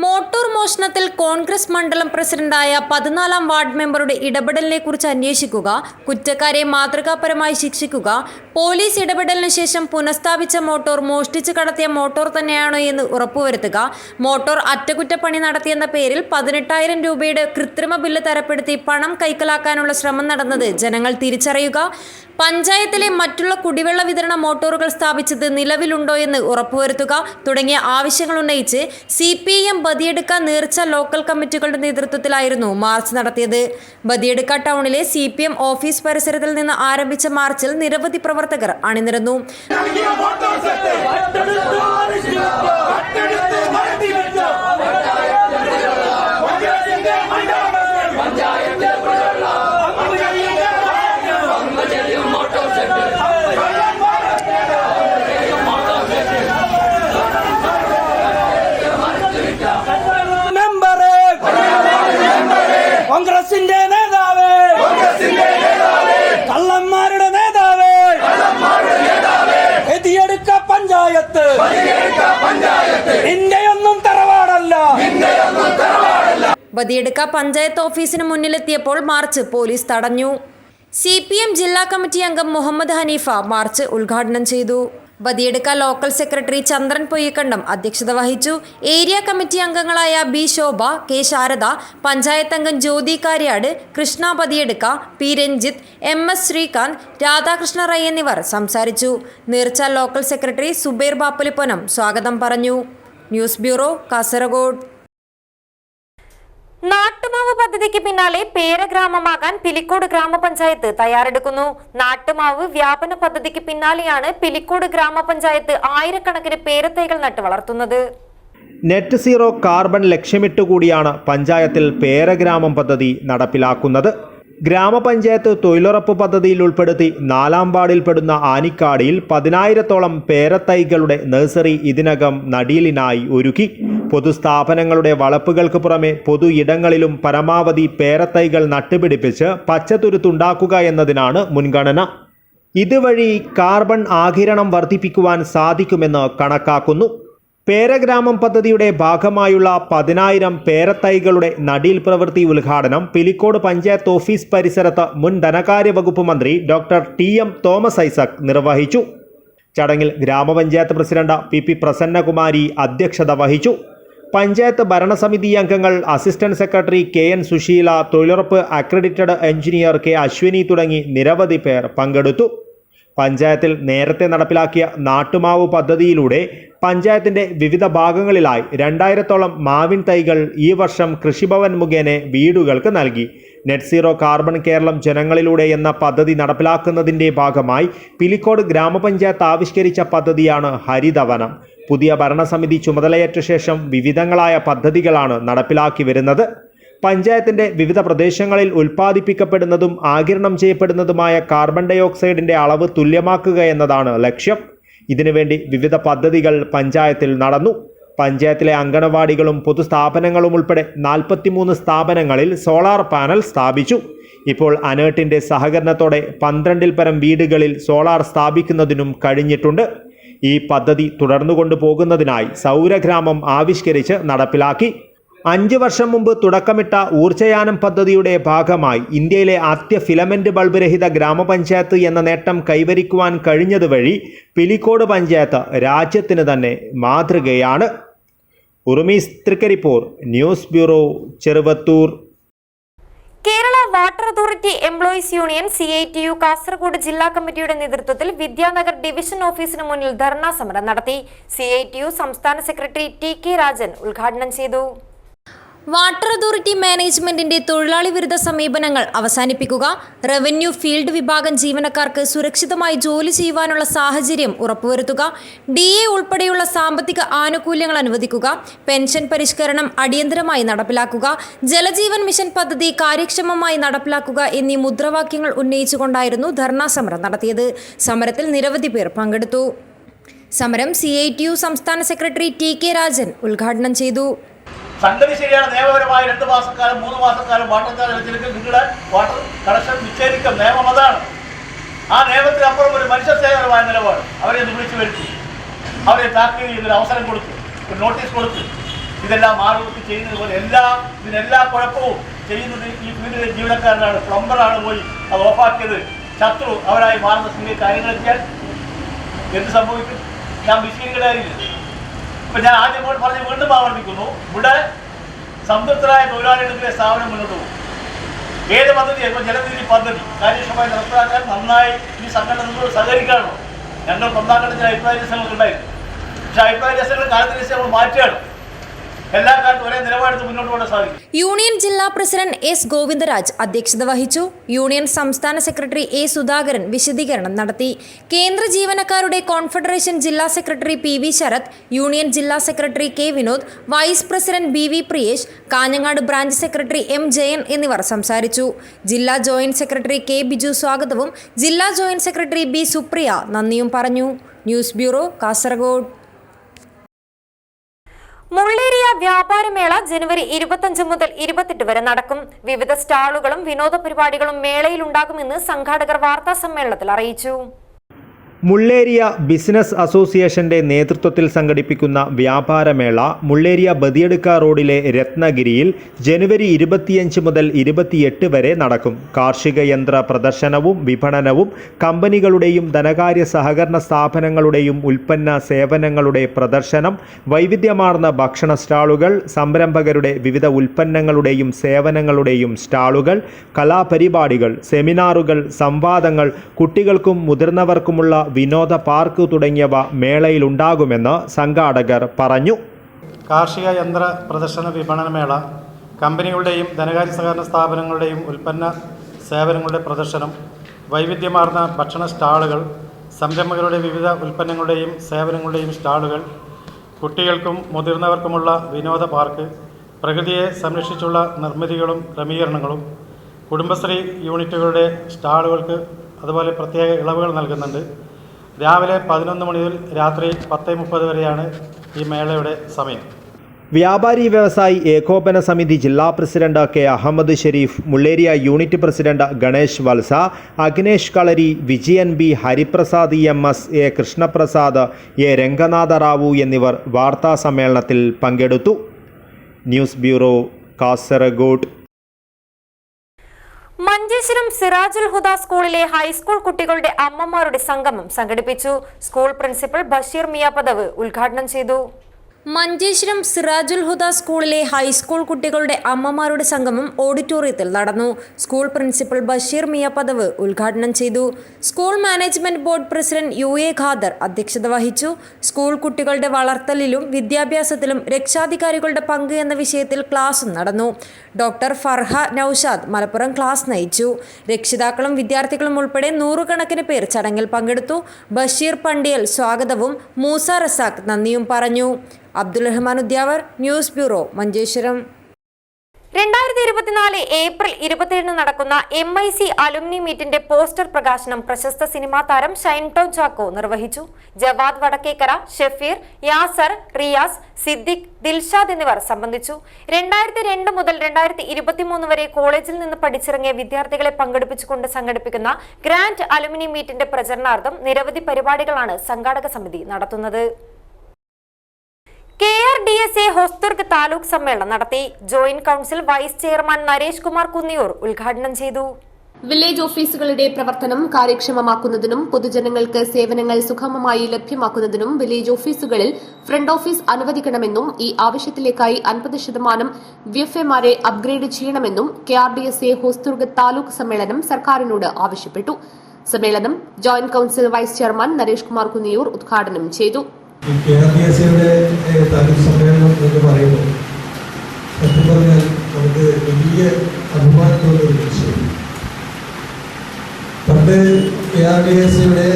മോട്ടോർ മോഷണത്തിൽ കോൺഗ്രസ് മണ്ഡലം പ്രസിഡന്റായ 14-ാം വാർഡ് മെമ്പറുടെ ഇടപെടലിനെ കുറിച്ച് അന്വേഷിക്കുക, കുറ്റക്കാരെ മാതൃകാപരമായി ശിക്ഷിക്കുക, പോലീസ് ഇടപെടലിന് ശേഷം പുനഃസ്ഥാപിച്ച മോട്ടോർ മോഷ്ടിച്ചു കടത്തിയ മോട്ടോർ തന്നെയാണോ എന്ന് ഉറപ്പുവരുത്തുക, മോട്ടോർ അറ്റകുറ്റപ്പണി നടത്തിയെന്ന പേരിൽ 18,000 രൂപയുടെ കൃത്രിമ ബില്ല് തരപ്പെടുത്തി പണം കൈക്കലാക്കാനുള്ള ശ്രമം നടന്നത് ജനങ്ങൾ തിരിച്ചറിയുക, പഞ്ചായത്തിലെ മറ്റുള്ള കുടിവെള്ള വിതരണ മോട്ടോറുകൾ സ്ഥാപിച്ചത് നിലവിലുണ്ടോ എന്ന് ഉറപ്പുവരുത്തുക തുടങ്ങിയ ആവശ്യങ്ങൾ ഉന്നയിച്ച് CPIM ബദിയടുക്ക നീർച്ച ലോക്കൽ കമ്മിറ്റികളുടെ നേതൃത്വത്തിലായിരുന്നു മാർച്ച് നടത്തിയത്. ബദിയടുക്ക ടൗണിലെ CPM ഓഫീസ് പരിസരത്തിൽ നിന്ന് ആരംഭിച്ച മാർച്ചിൽ നിരവധി പ്രവർത്തകർ അണിനിരന്നു. കോൺഗ്രസിന്റെ നേതാവേ, കള്ളന്മാരുടെ നേതാവേ, ബദിയടുക്ക പഞ്ചായത്ത് നിന്റെയൊന്നും തറവാടല്ല. ബദിയടുക്ക പഞ്ചായത്ത് ഓഫീസിന് മുന്നിലെത്തിയപ്പോൾ മാർച്ച് പോലീസ് തടഞ്ഞു. CPM ജില്ലാ കമ്മിറ്റി അംഗം മുഹമ്മദ് ഹനീഫ മാർച്ച് ഉദ്ഘാടനം ചെയ്തു. ബദിയടുക്ക ലോക്കൽ സെക്രട്ടറി ചന്ദ്രൻ പൊയ്യക്കണ്ടം അധ്യക്ഷത വഹിച്ചു. ഏരിയ കമ്മിറ്റി അംഗങ്ങളായ B ശോഭ, K ശാരദ, പഞ്ചായത്ത് അംഗം ജ്യോതി കാര്യാട്, കൃഷ്ണ ബദിയടുക്ക, P രഞ്ജിത്ത്, MS ശ്രീകാന്ത്, രാധാകൃഷ്ണ റൈ എന്നിവർ സംസാരിച്ചു. നീർച്ച ലോക്കൽ സെക്രട്ടറി സുബൈർ ബാപ്പലിപ്പൊനം സ്വാഗതം പറഞ്ഞു. News bureau, Kasaragod. നാട്ടുമാവ് പദ്ധതിക്ക് പിന്നാലെ പേരഗ്രാമമാകാൻ പിലിക്കോട് ഗ്രാമപഞ്ചായത്ത് തയ്യാറെടുക്കുന്നു. നാട്ടുമാവ് വ്യാപന പദ്ധതിക്ക് പിന്നാലെയാണ് പിലിക്കോട് ഗ്രാമപഞ്ചായത്ത് ആയിരക്കണക്കിന് പേരത്തൈകൾ നട്ടു വളർത്തുന്നത്. നെറ്റ് സീറോ കാർബൺ ലക്ഷ്യമിട്ടുകൂടിയാണ് പഞ്ചായത്തിൽ പേരഗ്രാമം പദ്ധതി നടപ്പിലാക്കുന്നത്. ഗ്രാമപഞ്ചായത്ത് തൊഴിലുറപ്പ് പദ്ധതിയിൽ ഉൾപ്പെടുത്തി 4-ാം വാർഡിൽപ്പെടുന്ന ആനിക്കാടിയിൽ 10,000-ഓളം പേരത്തൈകളുടെ നഴ്സറി ഇതിനകം നടീലിനായി ഒരുക്കി. പൊതുസ്ഥാപനങ്ങളുടെ വളപ്പുകൾക്ക് പുറമെ പൊതു ഇടങ്ങളിലും പരമാവധി പേരത്തൈകൾ നട്ടുപിടിപ്പിച്ച് പച്ചത്തുരുത്തുണ്ടാക്കുക എന്നതിനാണ് മുൻഗണന. ഇതുവഴി കാർബൺ ആഗിരണം വർദ്ധിപ്പിക്കുവാൻ സാധിക്കുമെന്ന് കണക്കാക്കുന്നു. പേരഗ്രാമം പദ്ധതിയുടെ ഭാഗമായുള്ള 10,000 പേരത്തൈകളുടെ നടീൽ പ്രവൃത്തി ഉദ്ഘാടനം പിലിക്കോട് പഞ്ചായത്ത് ഓഫീസ് പരിസരത്ത് മുൻ ധനകാര്യ വകുപ്പ് മന്ത്രി ഡോക്ടർ TM തോമസ് ഐസക് നിർവഹിച്ചു. ചടങ്ങിൽ ഗ്രാമപഞ്ചായത്ത് പ്രസിഡന്റ് PP പ്രസന്നകുമാരി അധ്യക്ഷത വഹിച്ചു. പഞ്ചായത്ത് ഭരണസമിതി അംഗങ്ങൾ, അസിസ്റ്റന്റ് സെക്രട്ടറി KN സുശീല, തൊഴിലുറപ്പ് അക്രഡിറ്റഡ് എഞ്ചിനീയർ K അശ്വിനി തുടങ്ങി നിരവധി പേർ പങ്കെടുത്തു. പഞ്ചായത്തിൽ നേരത്തെ നടപ്പിലാക്കിയ നാട്ടുമാവ് പദ്ധതിയിലൂടെ പഞ്ചായത്തിൻ്റെ വിവിധ ഭാഗങ്ങളിലായി 2,000-ഓളം മാവിൻ തൈകൾ ഈ വർഷം കൃഷിഭവൻ മുഖേന വീടുകൾക്ക് നൽകി. നെറ്റ് സീറോ കാർബൺ കേരളം ജനങ്ങളിലൂടെ എന്ന പദ്ധതി നടപ്പിലാക്കുന്നതിൻ്റെ ഭാഗമായി പിലിക്കോട് ഗ്രാമപഞ്ചായത്ത് ആവിഷ്കരിച്ച പദ്ധതിയാണ് ഹരിതവനം. പുതിയ ഭരണസമിതി ചുമതലയേറ്റ ശേഷം വിവിധങ്ങളായ പദ്ധതികളാണ് നടപ്പിലാക്കി വരുന്നത്. പഞ്ചായത്തിൻ്റെ വിവിധ പ്രദേശങ്ങളിൽ ഉൽപ്പാദിപ്പിക്കപ്പെടുന്നതും ആഗിരണം ചെയ്യപ്പെടുന്നതുമായ കാർബൺ ഡൈ ഓക്സൈഡിൻ്റെ അളവ് തുല്യമാക്കുക എന്നതാണ് ലക്ഷ്യം. ഇതിനുവേണ്ടി വിവിധ പദ്ധതികൾ പഞ്ചായത്തിൽ നടന്നു. പഞ്ചായത്തിലെ അങ്കണവാടികളും പൊതുസ്ഥാപനങ്ങളും ഉൾപ്പെടെ 43 സ്ഥാപനങ്ങളിൽ സോളാർ പാനൽ സ്ഥാപിച്ചു. ഇപ്പോൾ അനേർട്ടിൻ്റെ സഹകരണത്തോടെ 12-ൽ പരം വീടുകളിൽ സോളാർ സ്ഥാപിക്കുന്നതിനും കഴിഞ്ഞിട്ടുണ്ട്. ഈ പദ്ധതി തുടർന്നുകൊണ്ടു പോകുന്നതിനായി സൗരഗ്രാമം ആവിഷ്കരിച്ച് നടപ്പിലാക്കി. 5 വർഷം മുമ്പ് തുടക്കമിട്ട ഊർജ്ജയാനം പദ്ധതിയുടെ ഭാഗമായി ഇന്ത്യയിലെ ആദ്യ ഫിലമെന്റ് ബൾബ് രഹിത ഗ്രാമപഞ്ചായത്ത് എന്ന നേട്ടം കൈവരിക്കുവാൻ കഴിഞ്ഞതുവഴി പിലിക്കോട് പഞ്ചായത്ത് രാജ്യത്തിന് തന്നെ മാതൃകയാണ്. Urumees Trikaripur, news bureau, Cheruvathur. Kerala water authority employees union CITU Kasaragod ജില്ലാ കമ്മിറ്റിയുടെ നേതൃത്വത്തിൽ വിദ്യാനഗർ ഡിവിഷൻ ഓഫീസിന് മുന്നിൽ ധർണാ സമരം നടത്തി. CITU സംസ്ഥാന സെക്രട്ടറി TK രാജൻ ഉദ്ഘാടനം ചെയ്തു. വാട്ടർ അതോറിറ്റി മാനേജ്മെന്റിന്റെ തൊഴിലാളി വിരുദ്ധ സമീപനങ്ങൾ അവസാനിപ്പിക്കുക, റവന്യൂ ഫീൽഡ് വിഭാഗം ജീവനക്കാർക്ക് സുരക്ഷിതമായി ജോലി ചെയ്യുവാനുള്ള സാഹചര്യം ഉറപ്പുവരുത്തുക, DA ഉൾപ്പെടെയുള്ള സാമ്പത്തിക ആനുകൂല്യങ്ങൾ അനുവദിക്കുക, പെൻഷൻ പരിഷ്കരണം അടിയന്തരമായി നടപ്പിലാക്കുക, ജലജീവൻ മിഷൻ പദ്ധതി കാര്യക്ഷമമായി നടപ്പിലാക്കുക എന്നീ മുദ്രാവാക്യങ്ങൾ ഉന്നയിച്ചുകൊണ്ടായിരുന്നു ധർണാ സമരം നടത്തിയത്. സമരത്തിൽ നിരവധി പേർ പങ്കെടുത്തു. സമരം CITU സംസ്ഥാന സെക്രട്ടറി TK രാജൻ ഉദ്ഘാടനം ചെയ്തു. സംഗതി ശരിയാണ്. നിയമപരമായി 2 മാസക്കാലം 3 മാസക്കാലം വാട്ടർ ചാർജ് നിങ്ങളുടെ വാട്ടർ കണക്ഷൻ വിച്ഛേദിക്കും. നിയമം അതാണ്. ആ നിയമത്തിനപ്പുറം ഒരു മനുഷ്യസേവനമായ നിലപാട് അവരെ വിളിച്ചു വരുത്തി, അവരെ താക്കീത് ചെയ്തൊരു അവസരം കൊടുത്തു, ഒരു നോട്ടീസ് കൊടുത്തു. ഇതെല്ലാം ആളുകൾക്ക് ചെയ്യുന്നത് പോലെ ഇതിനെല്ലാ കുഴപ്പവും ചെയ്യുന്നത് ഈ ഫീൽഡിലെ ജീവനക്കാരനാണ്. പ്ലംബറാണ് പോയി അത് ഓഫാക്കിയത്. ശത്രു അവരായി മാറുന്ന സ്ഥിതി കാര്യങ്ങളെത്തിയാൽ എന്ത് സംഭവിക്കും? ഞാൻ വിശദീകരിക്കില്ല. ഇപ്പം ഞാൻ ആദ്യം പറഞ്ഞ് വീണ്ടും ആവർത്തിക്കുന്നു, ഇവിടെ സംതൃപ്തരായ തൊഴിലാളികൾക്കെതിരെ സ്ഥാപനം മുന്നോട്ട് പോകും. ഏത് പദ്ധതി ഇപ്പോൾ ജലനിധി പദ്ധതി കാര്യക്ഷമമായി നടപ്പിലാക്കാൻ നന്നായി ഈ സംഘടനകളോട് സഹകരിക്കാണോ? ഞങ്ങൾ ഒന്നാം ചില അഭിപ്രായ വ്യത്യാസങ്ങൾക്ക് ഉണ്ടായിരുന്നു. പക്ഷേ അഭിപ്രായ വ്യത്യാസങ്ങൾ കാലത്തിനനുസരിച്ച് നമ്മൾ മാറ്റുകയാണ്. എല്ലാ കാലത്തും ഒരേ നിലപാടെടുത്ത് മുന്നോട്ട് പോകാൻ സാധിക്കും. യൂണിയൻ ജില്ലാ പ്രസിഡന്റ് എസ് ഗോവിന്ദരാജ് അധ്യക്ഷത വഹിച്ചു. യൂണിയൻ സംസ്ഥാന സെക്രട്ടറി എ സുധാകരൻ വിശദീകരണം നടത്തി. കേന്ദ്ര ജീവനക്കാരുടെ കോൺഫെഡറേഷൻ ജില്ലാ secretary P V Sarath, union ജില്ലാ secretary K Vinod, vice president B V Priyesh, Kanhangad branch secretary M Jayan എന്നിവർ സംസാരിച്ചു. ജില്ലാ ജോയിന്റ് സെക്രട്ടറി കെ ബിജു സ്വാഗതവും ജില്ലാ ജോയിന്റ് സെക്രട്ടറി ബി സുപ്രിയ നന്ദിയും പറഞ്ഞു. News bureau, Kasaragod. മുള്ളേരിയ വ്യാപാരമേള ജനുവരി 25 മുതൽ 28 വരെ നടക്കും. വിവിധ സ്റ്റാളുകളും വിനോദ പരിപാടികളും മേളയിലുണ്ടാകുമെന്ന് സംഘാടകർ വാർത്താസമ്മേളനത്തിൽ അറിയിച്ചു. മുള്ളേരിയ ബിസിനസ് അസോസിയേഷന്റെ നേതൃത്വത്തിൽ സംഘടിപ്പിക്കുന്ന വ്യാപാരമേള മുള്ളേരിയ ബദിയടുക്ക റോഡിലെ രത്നഗിരിയിൽ ജനുവരി 25 മുതൽ 28 വരെ നടക്കും. കാർഷിക യന്ത്ര പ്രദർശനവും വിപണനവും കമ്പനികളുടെയും ധനകാര്യ സഹകരണ സ്ഥാപനങ്ങളുടെയും ഉൽപ്പന്ന സേവനങ്ങളുടെ പ്രദർശനം, വൈവിധ്യമാർന്ന ഭക്ഷണ സ്റ്റാളുകൾ, സംരംഭകരുടെ വിവിധ ഉൽപ്പന്നങ്ങളുടെയും സേവനങ്ങളുടെയും സ്റ്റാളുകൾ, കലാപരിപാടികൾ, സെമിനാറുകൾ, സംവാദങ്ങൾ, കുട്ടികൾക്കും മുതിർന്നവർക്കുമുള്ള വിനോദ പാർക്ക് തുടങ്ങിയവ മേളയിലുണ്ടാകുമെന്ന് സംഘാടകർ പറഞ്ഞു. കാർഷിക യന്ത്ര പ്രദർശന വിപണനമേള, കമ്പനികളുടെയും ധനകാര്യ സഹകരണ സ്ഥാപനങ്ങളുടെയും ഉൽപ്പന്ന സേവനങ്ങളുടെ പ്രദർശനം, വൈവിധ്യമാർന്ന ഭക്ഷണ സ്റ്റാളുകൾ, സംരംഭകരുടെ വിവിധ ഉൽപ്പന്നങ്ങളുടെയും സേവനങ്ങളുടെയും സ്റ്റാളുകൾ, കുട്ടികൾക്കും മുതിർന്നവർക്കുമുള്ള വിനോദ പാർക്ക്, പ്രകൃതിയെ സംരക്ഷിച്ചുള്ള നിർമ്മിതികളും ക്രമീകരണങ്ങളും, കുടുംബശ്രീ യൂണിറ്റുകളുടെ സ്റ്റാളുകൾക്ക് അതുപോലെ പ്രത്യേക ഇളവുകൾ നൽകുന്നുണ്ട്. രാവിലെ 11 മണി മുതൽ രാത്രി 10:30 വരെയാണ് ഈ മേളയുടെ സമയം. വ്യാപാരി വ്യവസായി ഏകോപന സമിതി ജില്ലാ president K Ahmed Sherif, Mulleria unit president Ganesh Vatsa, Agnesh Kalari, Vijayan B, Hariprasad EMS, A Krishnaprasad, A Ranganatha Rao എന്നിവർ വാർത്താ സമ്മേളനത്തിൽ പങ്കെടുത്തു. News bureau, Kasaragod. മഞ്ചേശ്വരം സിറാജുൽ ഹുദ സ്കൂളിലെ ഹൈസ്കൂൾ കുട്ടികളുടെ അമ്മമാരുടെ സംഗമം സംഘടിപ്പിച്ചു. സ്കൂൾ പ്രിൻസിപ്പൽ ബഷീർ മിയാപദവ് ഉദ്ഘാടനം ചെയ്തു. മഞ്ചേശ്വരം സിറാജുൽ ഹുദ സ്കൂളിലെ ഹൈസ്കൂൾ കുട്ടികളുടെ അമ്മമാരുടെ സംഗമം ഓഡിറ്റോറിയത്തിൽ നടന്നു. സ്കൂൾ പ്രിൻസിപ്പൽ ബഷീർ മിയാപദവ് ഉദ്ഘാടനം ചെയ്തു. School management board president UA Khader അധ്യക്ഷത വഹിച്ചു. സ്കൂൾ കുട്ടികളുടെ വളർത്തലിലും വിദ്യാഭ്യാസത്തിലും രക്ഷാധികാരികളുടെ പങ്ക് എന്ന വിഷയത്തിൽ ക്ലാസും നടന്നു. ഡോക്ടർ ഫർഹ നൌഷാദ് മലപ്പുറം ക്ലാസ് നയിച്ചു. രക്ഷിതാക്കളും വിദ്യാർത്ഥികളും ഉൾപ്പെടെ 100 കണക്കിന് പേർ ചടങ്ങിൽ പങ്കെടുത്തു. ബഷീർ പണ്ടിയൽ സ്വാഗതവും മൂസ റസാഖ് നന്ദിയും പറഞ്ഞു. Abdul Rahman Udyavar, news bureau, Manjeshwaram. 2024 April 27 നടക്കുന്ന MIC അലുമിനി മീറ്റിന്റെ പോസ്റ്റർ പ്രകാശനം പ്രശസ്ത സിനിമാ താരം ഷൈൻ ടോം ചാക്കോ നിർവഹിച്ചു. ജവാദ് വടക്കേക്കര, ഷെഫീർ, യാസർ, റിയാസ്, സിദ്ദിഖ്, ദിൽഷാദ് എന്നിവർ സംബന്ധിച്ചു. 2002 മുതൽ 2023 വരെ കോളേജിൽ നിന്ന് പഠിച്ചിറങ്ങിയ വിദ്യാർത്ഥികളെ പങ്കെടുപ്പിച്ചുകൊണ്ട് സംഘടിപ്പിക്കുന്ന ഗ്രാൻഡ് അലുമിനി മീറ്റിന്റെ പ്രചരണാർത്ഥം നിരവധി പരിപാടികളാണ് സംഘാടക സമിതി നടത്തുന്നത്. KRDSA ഹൊസ്ദുർഗ് താലൂക്ക് സമ്മേളനം നടത്തി. Joint council vice chairman Naresh Kumar Kunniyoor ഉദ്ഘാടനം ചെയ്തു. വില്ലേജ് ഓഫീസുകളുടെ പ്രവർത്തനം കാര്യക്ഷമമാക്കുന്നതിനും പൊതുജനങ്ങൾക്ക് സേവനങ്ങൾ സുഗമമായി ലഭ്യമാക്കുന്നതിനും വില്ലേജ് ഓഫീസുകളിൽ ഫ്രണ്ട് ഓഫീസ് അനുവദിക്കണമെന്നും ഈ ആവശ്യത്തിലേക്കായി 50% VFAമാരെ അപ്ഗ്രേഡ് ചെയ്യണമെന്നും KRDSA ഹൊസ്ദുർഗ് താലൂക്ക് സമ്മേളനം സർക്കാരിനോട് ആവശ്യപ്പെട്ടു. സമ്മേളനം joint council vice chairman Naresh Kumar Kunniyoor ഉദ്ഘാടനം ചെയ്തു. KRDSAയുടെ താലൂക്ക് സമ്മേളനം എന്ന് പറയുമ്പോൾ സത്യം പറഞ്ഞാൽ നമുക്ക് വലിയ അഭിമാനത്തോടെ ഒരു വിഷയം. പണ്ട് KRDSAയുടെ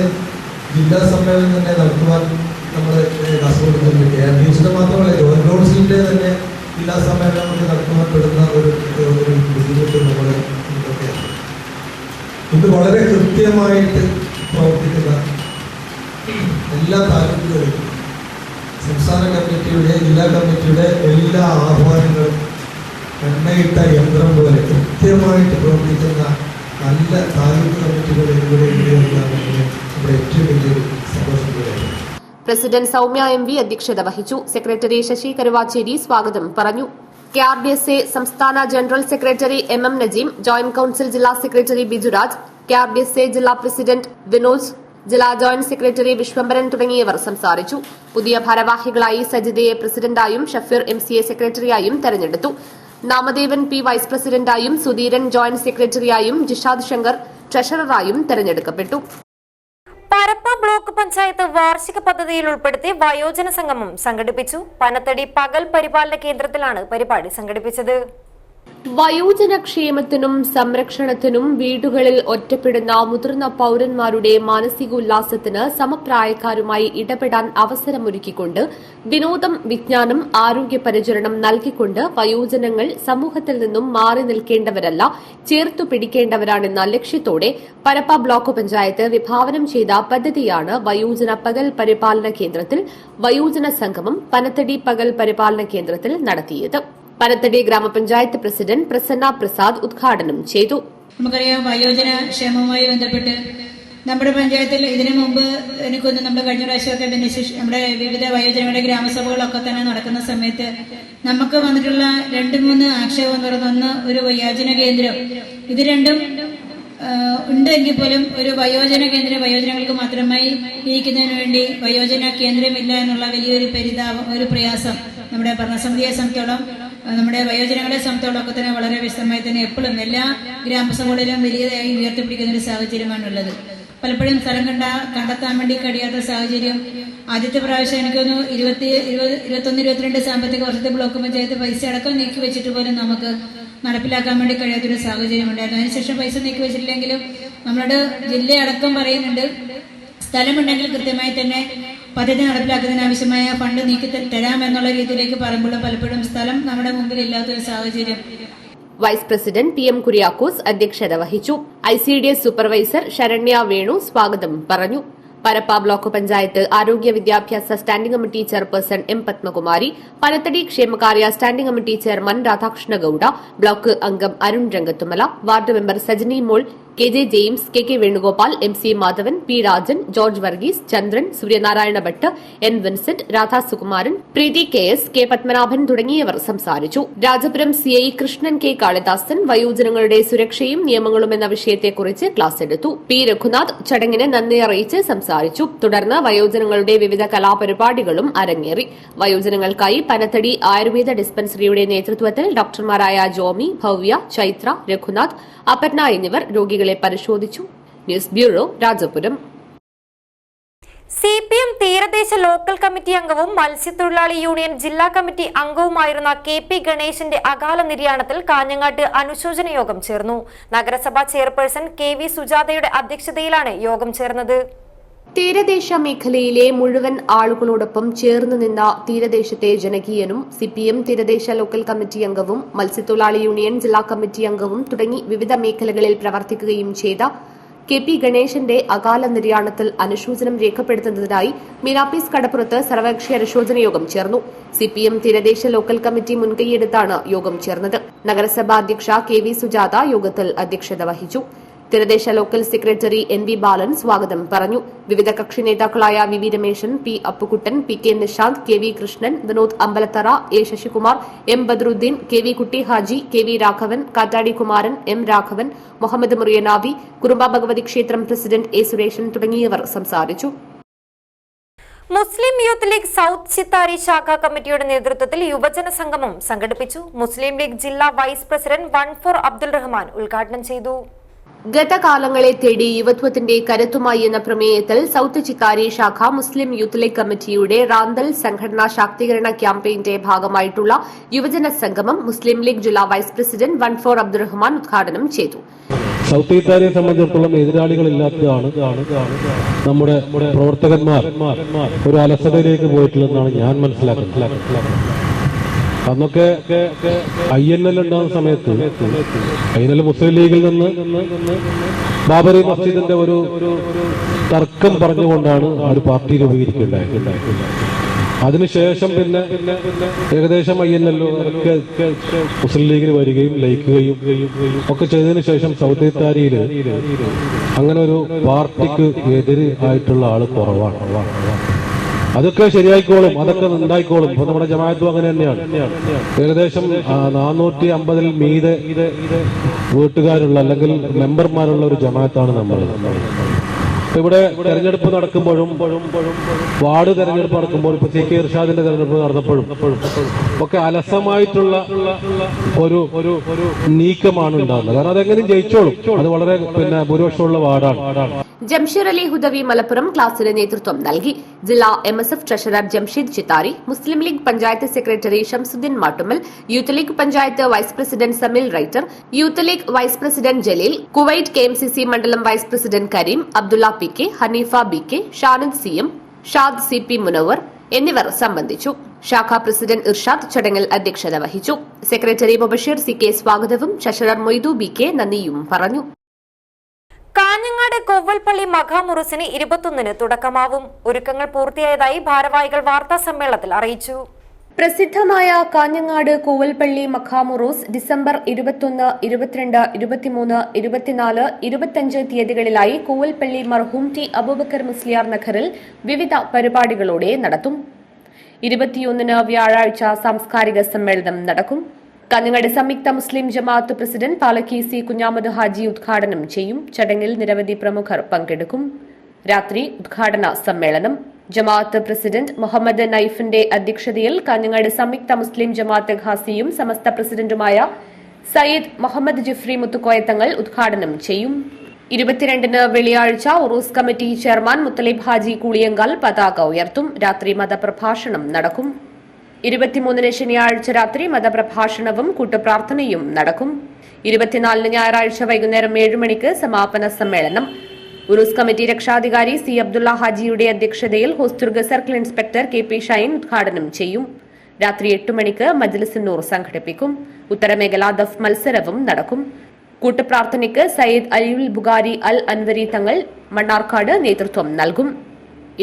ജില്ലാ സമ്മേളനം തന്നെ നടത്തുവാൻ നമ്മൾ കാസർഗോഡ് KRDSAയുടെ മാത്രമല്ല ജോയിന്റ് കൗൺസിലിന്റെ തന്നെ ജില്ലാ സമ്മേളനം നമുക്ക് നടത്തുവാൻ പെടുന്ന ഒരു ബുദ്ധിമുട്ട് നമ്മുടെ മുന്നോട്ടാണ്. ഇത് വളരെ കൃത്യമായിട്ട് പ്രവർത്തിക്കുന്ന എല്ലാ താലൂക്കുകളിലും സംസ്ഥാന കമ്മിറ്റിയുടെ ജില്ലാ കമ്മിറ്റിയുടെ എല്ലാ ആഹ്വാനങ്ങളും എണ്ണയിട്ട യന്ത്രം പോലെ കൃത്യമായിട്ട് പ്രവർത്തിക്കുന്ന നല്ല താലൂക്ക് കമ്മിറ്റികൾ ഇവിടെ നമ്മുടെ ഏറ്റവും വലിയൊരു സന്തോഷം കൂടെയാണ്. പ്രസിഡന്റ് സൗമ്യ MV അധ്യക്ഷത വഹിച്ചു. സെക്രട്ടറി ശശി കരുവാച്ചേരി സ്വാഗതം പറഞ്ഞു. KRDSA സംസ്ഥാന general secretary MM Najeem, joint council ജില്ലാ സെക്രട്ടറി ബിജുരാജ്, KRDSA ജില്ലാ പ്രസിഡന്റ് വിനോദ്, ജില്ലാ ജോയിന്റ് സെക്രട്ടറി വിശ്വംഭരൻ തുടങ്ങിയവർ സംസാരിച്ചു. പുതിയ ഭാരവാഹികളായി സജിതയെ പ്രസിഡന്റായും ഷഫീർ MCA സെക്രട്ടറിയായും തെരഞ്ഞെടുത്തു. നാമദേവൻ പി വൈസ് പ്രസിഡന്റായും സുധീരൻ ജോയിന്റ് സെക്രട്ടറിയായും ജിഷാദ് ശങ്കർ ട്രഷററായും തെരഞ്ഞെടുക്കപ്പെട്ടു. പരപ്പ ബ്ലോക്ക് പഞ്ചായത്ത് വാർഷിക പദ്ധതിയിൽ ഉൾപ്പെടുത്തി വയോജന സംഗമം സംഘടിപ്പിച്ചു. പനത്തടി പകൽ പരിപാലന കേന്ദ്രത്തിലാണ് പരിപാടി സംഘടിപ്പിച്ചത്. വയോജന ക്ഷേമത്തിനും സംരക്ഷണത്തിനും വീടുകളിൽ ഒറ്റപ്പെടുന്ന മുതിർന്ന പൌരന്മാരുടെ മാനസികോല്ലാസത്തിന് സമപ്രായക്കാരുമായി ഇടപെടാൻ അവസരമൊരുക്കിക്കൊണ്ട് വിനോദം, വിജ്ഞാനം, ആരോഗ്യ പരിചരണം നൽകിക്കൊണ്ട് വയോജനങ്ങൾ സമൂഹത്തിൽ നിന്നും മാറി നിൽക്കേണ്ടവരല്ല, ചേർത്തു പിടിക്കേണ്ടവരാണെന്ന ലക്ഷ്യത്തോടെ പരപ്പ ബ്ലോക്ക് പഞ്ചായത്ത് വിഭാവനം ചെയ്ത പദ്ധതിയാണ് വയോജന പകൽ പരിപാലന കേന്ദ്രത്തിൽ വയോജന സംഗമം പനത്തടി പകൽ പരിപാലന കേന്ദ്രത്തിൽ നടത്തിയത്. പനത്തടി ഗ്രാമപഞ്ചായത്ത് പ്രസിഡന്റ് പ്രസന്ന പ്രസാദ് ഉദ്ഘാടനം ചെയ്തു. നമുക്കറിയാം, വയോജന ക്ഷേമവുമായി ബന്ധപ്പെട്ട് നമ്മുടെ പഞ്ചായത്തിൽ ഇതിനു മുമ്പ് എനിക്കൊന്ന് നമ്മൾ കഴിഞ്ഞ പ്രാവശ്യമൊക്കെ നമ്മുടെ വിവിധ വയോജനങ്ങളുടെ ഗ്രാമസഭകളൊക്കെ തന്നെ നടക്കുന്ന സമയത്ത് നമുക്ക് വന്നിട്ടുള്ള 2-3 ആക്ഷേപം എന്ന് പറയുന്ന ഒരു വയോജന കേന്ദ്രം, ഇത് രണ്ടും ഉണ്ടെങ്കിൽ പോലും ഒരു വയോജന കേന്ദ്രം വയോജനങ്ങൾക്ക് മാത്രമായി ഇരിക്കുന്നതിന് വേണ്ടി വയോജന കേന്ദ്രമില്ല എന്നുള്ള വലിയൊരു പരിതാപം, ഒരു പ്രയാസം നമ്മുടെ ഭരണസമിതിയെ സംബന്ധിച്ചോളം, നമ്മുടെ വയോജനങ്ങളെ സംബന്ധിച്ചോളം ഒക്കെ തന്നെ വളരെ വ്യക്തമായി തന്നെ എപ്പോഴും എല്ലാ ഗ്രാമസഭകളിലും വലിയതായി ഉയർത്തിപ്പിടിക്കുന്ന ഒരു സാഹചര്യമാണുള്ളത്. പലപ്പോഴും സ്ഥലം കണ്ടെത്താൻ വേണ്ടി കഴിയാത്ത സാഹചര്യം. ആദ്യത്തെ പ്രാവശ്യം എനിക്കൊന്ന് 21-22 സാമ്പത്തിക വർഷത്തെ ബ്ലോക്ക് പഞ്ചായത്ത് പൈസ അടക്കം നീക്കി വെച്ചിട്ട് പോലും നമുക്ക് നടപ്പിലാക്കാൻ വേണ്ടി കഴിയാത്തൊരു സാഹചര്യം ഉണ്ടായിരുന്നു. അതിനുശേഷം പൈസ നീക്കി വെച്ചിട്ടില്ലെങ്കിലും നമ്മുടെ ജില്ലയടക്കം പറയുന്നുണ്ട്, സ്ഥലമുണ്ടെങ്കിൽ കൃത്യമായി തന്നെ പദ്ധതി നടപ്പിലാക്കുന്നതിന് ആവശ്യമായ ഫണ്ട് നീക്കി തരാമെന്നുള്ള രീതിയിലേക്ക് പറയുമ്പോൾ പലപ്പോഴും സ്ഥലം നമ്മുടെ മുമ്പിൽ ഇല്ലാത്തൊരു സാഹചര്യം. Vice president P M Kuriakose അധ്യക്ഷത വഹിച്ചു. ICDS സൂപ്പർവൈസർ ശരണ്യ വേണു സ്വാഗതം പറഞ്ഞു. പരപ്പ ബ്ലോക്ക് പഞ്ചായത്ത് ആരോഗ്യ വിദ്യാഭ്യാസ standing committee chairperson M Padmakumari, Panathady ക്ഷേമകാര്യ standing committee chairman Radhakrishna Gowda, block അംഗം Arun Rangathumala, ward member Sajani Mol, KJ James, KK Venugopal, MC Madhavan, P Rajan, George Varghese, Chandran, Suryanarayana Bhat, N Vincent, Radha Sukumaran, Preethi KS, K Padmanabhan തുടങ്ങിയവർ സംസാരിച്ചു. രാജപുരം CI കൃഷ്ണൻ K കാളിദാസൻ വയോജനങ്ങളുടെ സുരക്ഷയും നിയമങ്ങളും എന്ന വിഷയത്തെക്കുറിച്ച് ക്ലാസ് എടുത്തു. P രഘുനാഥ് ചടങ്ങിന് നന്ദി അറിയിച്ച് സംസാരിച്ചു. തുടർന്ന് വയോജനങ്ങളുടെ വിവിധ കലാപരിപാടികളും അരങ്ങേറി. വയോജനങ്ങൾക്കായി പനത്തടി ആയുർവേദ ഡിസ്പെൻസറിയുടെ നേതൃത്വത്തിൽ ഡോക്ടർമാരായ ജോമി, ഭവ്യ, ചൈത്ര, രഘുനാഥ്, അപർണ എന്നിവർ രോഗികളെ പരിശോധിച്ചു. News bureau, Rajapuram. CPM തീരദേശ ലോക്കൽ കമ്മിറ്റി അംഗവും മത്സ്യത്തൊഴിലാളി യൂണിയൻ ജില്ലാ കമ്മിറ്റി അംഗവുമായിരുന്ന KP ഗണേശന്റെ അകാല നിര്യാണത്തിൽ കാഞ്ഞങ്ങാട്ട് അനുശോചന യോഗം ചേർന്നു. നഗരസഭാ ചെയർപേഴ്സൺ KV സുജാതയുടെ അധ്യക്ഷതയിലാണ് യോഗം ചേർന്നത്. തീരദേശ മേഖലയിലെ മുഴുവൻ ആളുകളോടൊപ്പം ചേർന്ന് നിന്ന തീരദേശത്തെ ജനകീയനും CPM തീരദേശ ലോക്കൽ കമ്മിറ്റി അംഗവും മത്സ്യത്തൊഴിലാളി യൂണിയൻ ജില്ലാ കമ്മിറ്റി അംഗവും തുടങ്ങി വിവിധ മേഖലകളിൽ പ്രവർത്തിക്കുകയും ചെയ്ത KP ഗണേശന്റെ അകാല നിര്യാണത്തിൽ അനുശോചനം രേഖപ്പെടുത്തുന്നതിനായി മീനാപ്പീസ് കടപ്പുറത്ത് സർവകക്ഷി അനുശോചന യോഗം ചേർന്നു. CPM തീരദേശ ലോക്കൽ കമ്മിറ്റി മുൻകൈയെടുത്താണ് യോഗം ചേർന്നത്. നഗരസഭാ അധ്യക്ഷ KV സുജാത യോഗത്തിൽ അധ്യക്ഷത വഹിച്ചു. തീരദേശ ലോക്കൽ സെക്രട്ടറി NV ബാലൻ സ്വാഗതം പറഞ്ഞു. വിവിധ കക്ഷി നേതാക്കളായ VV Rameshan, P Appukuttan, PK Nishanth, KV Krishnan, Vinod Ambalathara, A Sasikumar, M Badruddin, KV കുട്ടി ഹാജി, KV രാഘവൻ, കാറ്റാടി കുമാരൻ, M രാഘവൻ, മുഹമ്മദ് മുറിയനാവി, കുറുമ്പ ഭഗവതി ക്ഷേത്രം പ്രസിഡന്റ് A സുരേഷൻ തുടങ്ങിയവർ സംസാരിച്ചു. മുസ്ലിം യൂത്ത് ലീഗ് സൌത്ത് ചിത്താരി ശാഖാ കമ്മിറ്റിയുടെ നേതൃത്വത്തിൽ യുവജന സംഗമം സംഘടിപ്പിച്ചു. മുസ്ലിം ലീഗ് ജില്ലാ വൈസ് പ്രസിഡന്റ് 14 അബ്ദുൾ റഹ്മാൻ ഉദ്ഘാടനം ചെയ്തു. ഗതകാലങ്ങളെ തേടി യുവത്വത്തിന്റെ കരുത്തുമായി എന്ന പ്രമേയത്തിൽ സൌത്ത് ചിത്താരി ശാഖ മുസ്ലിം യൂത്ത് ലീഗ് കമ്മിറ്റിയുടെ റാന്തൽ സംഘടനാ ശാക്തീകരണ ക്യാമ്പയിന്റെ ഭാഗമായിട്ടുള്ള യുവജന സംഗമം മുസ്ലിം ലീഗ് ജില്ലാ വൈസ് പ്രസിഡന്റ് 14 അബ്ദുൾ റഹ്മാൻ ഉദ്ഘാടനം ചെയ്തു. സൗത്ത് ചിത്താരിയെ സംബന്ധിച്ചിടത്തോളം എതിരാളികളില്ലാത്തതാണ് നമ്മുടെ പ്രവർത്തകന്മാർ ഒരു അലസതയിലേക്ക് പോയിട്ടുള്ളതെന്നാണ് ഞാൻ മനസ്സിലാക്കുന്നത്. അന്നൊക്കെ INL ഉണ്ടാകുന്ന സമയത്ത് INL മുസ്ലിം ലീഗിൽ നിന്ന് ബാബറി മസ്ജിദിന്റെ ഒരു തർക്കം പറഞ്ഞുകൊണ്ടാണ് ആ ഒരു പാർട്ടി രൂപീകരിക്കുകയുണ്ടായത്. അതിനുശേഷം പിന്നെ ഏകദേശം INL ഒക്കെ മുസ്ലിം ലീഗിൽ വരികയും ലയിക്കുകയും ഒക്കെ ചെയ്തതിനു ശേഷം സൗത്ത് ചിത്താരിയിൽ അങ്ങനെ ഒരു പാർട്ടിക്ക് എതിര് ആയിട്ടുള്ള ആള് കുറവാണ്. അതൊക്കെ ശരിയായിക്കോളും, അതൊക്കെ ഉണ്ടായിക്കോളും. ഇപ്പൊ നമ്മുടെ ജമാഅത്തും അങ്ങനെ തന്നെയാണ്. ഏകദേശം 450-ൽ മീതെ വീട്ടുകാരുള്ള അല്ലെങ്കിൽ മെമ്പർമാരുള്ള ഒരു ജമാഅത്താണ് നമ്മൾ. ഇവിടെ തെരഞ്ഞെടുപ്പ് നടക്കുമ്പോഴും വാർഡ് തെരഞ്ഞെടുപ്പ് നടക്കുമ്പോഴും ഇപ്പൊ CK ഇർഷാദിന്റെ തെരഞ്ഞെടുപ്പ് നടന്നപ്പോഴും ഒക്കെ അലസമായിട്ടുള്ള ഒരു നീക്കമാണ് ഉണ്ടാകുന്നത്. കാരണം അതെങ്ങനെ ജയിച്ചോളും, അത് വളരെ ഭൂരിപക്ഷമുള്ള വാർഡാണ്. ജംഷീർ അലി ഹുദവി മലപ്പുറം ക്ലാസിന് നേതൃത്വം നൽകി. ജില്ലാ MSF treasurer Jamsheed Chithari, Muslim League panchayat secretary Shamsudheen Mattummal, Youth League panchayat vice president Sameel Writer, Youth League vice president Jaleel, Kuwait KMCC മണ്ഡലം vice president Kareem, Abdullah PK, Haneefa BK, Shanad CM, Shad CP Munavar എന്നിവർ സംബന്ധിച്ചു. ശാഖാ പ്രസിഡന്റ് ഇർഷാദ് ചടങ്ങിൽ അധ്യക്ഷത വഹിച്ചു. സെക്രട്ടറി മുബഷീർ CK സ്വാഗതവും ട്രഷറർ മൊയ്തു BK നന്ദിയും പറഞ്ഞു. കാഞ്ഞങ്ങാട് കൊവ്വൽപ്പള്ളി മഖാമുറുസിന് 21-ന് തുടക്കമാവും. ഒരുക്കങ്ങൾ പൂർത്തിയായതായി ഭാരവാഹികൾ വാർത്താ സമ്മേളനത്തിൽ അറിയിച്ചു. പ്രസിദ്ധമായ കാഞ്ഞങ്ങാട് കൂവൽപ്പള്ളി മഖാമുറൂസ് ഡിസംബർ 21, 22, 23, 24, 25 തീയതികളിലായി കൂവൽപ്പള്ളി മർഹൂം T അബൂബക്കർ മുസ്ലിയാർ നഗറിൽ വിവിധ പരിപാടികളോടെ നടത്തും. 21-ന് വ്യാഴാഴ്ച സാംസ്കാരിക സമ്മേളനം നടക്കും. കാഞ്ഞങ്ങാട് സംയുക്ത മുസ്ലിം ജമാഅത്ത് പ്രസിഡന്റ് പാലക്കി C കുഞ്ഞാമദ് ഹാജി ഉദ്ഘാടനം ചെയ്യും. ചടങ്ങിൽ നിരവധി പ്രമുഖർ പങ്കെടുക്കും. രാത്രി ഉദ്ഘാടന സമ്മേളനം. ജമാഅത്ത് പ്രസിഡന്റ് മുഹമ്മദ് നൈഫിന്റെ അധ്യക്ഷതയിൽ കാഞ്ഞങ്ങാട് സംയുക്ത മുസ്ലിം ജമാഅത്ത് ഖാസിയും സമസ്ത പ്രസിഡന്റുമായ സയ്യിദ് മുഹമ്മദ് ജിഫ്രി മുത്തുക്കോയത്തങ്ങൾ ഉദ്ഘാടനം ചെയ്യും. 22-ന് വെള്ളിയാഴ്ച ഉറൂസ് കമ്മിറ്റി ചെയർമാൻ മുത്തലിബ് ഹാജി കൂളിയങ്കാൽ പതാക ഉയർത്തും. രാത്രി മതപ്രഭാഷണം നടക്കും. 23-ന് ശനിയാഴ്ച രാത്രി മതപ്രഭാഷണവും കൂട്ടുപ്രാർത്ഥനയും നടക്കും. 24-ന് ഞായറാഴ്ച വൈകുന്നേരം 7 മണിക്ക് സമാപന സമ്മേളനം. ഉറൂസ് കമ്മിറ്റി രക്ഷാധികാരി C അബ്ദുള്ള ഹാജിയുടെ അധ്യക്ഷതയിൽ Hosdurg circle inspector KP Shine ഉദ്ഘാടനം ചെയ്യും. രാത്രി 8 മണിക്ക് മജ്ലിസ് നൂർ സംഘടിപ്പിക്കും. ഉത്തരമേഖലാ ദഫ് മത്സരവും നടക്കും. കൂട്ടുപ്രാർത്ഥനയ്ക്ക് സയ്യിദ് അലിയുൽ ബുഖാരി അൽ അൻവരി തങ്ങൾ മണ്ണാർക്കാട് നേതൃത്വം നൽകും.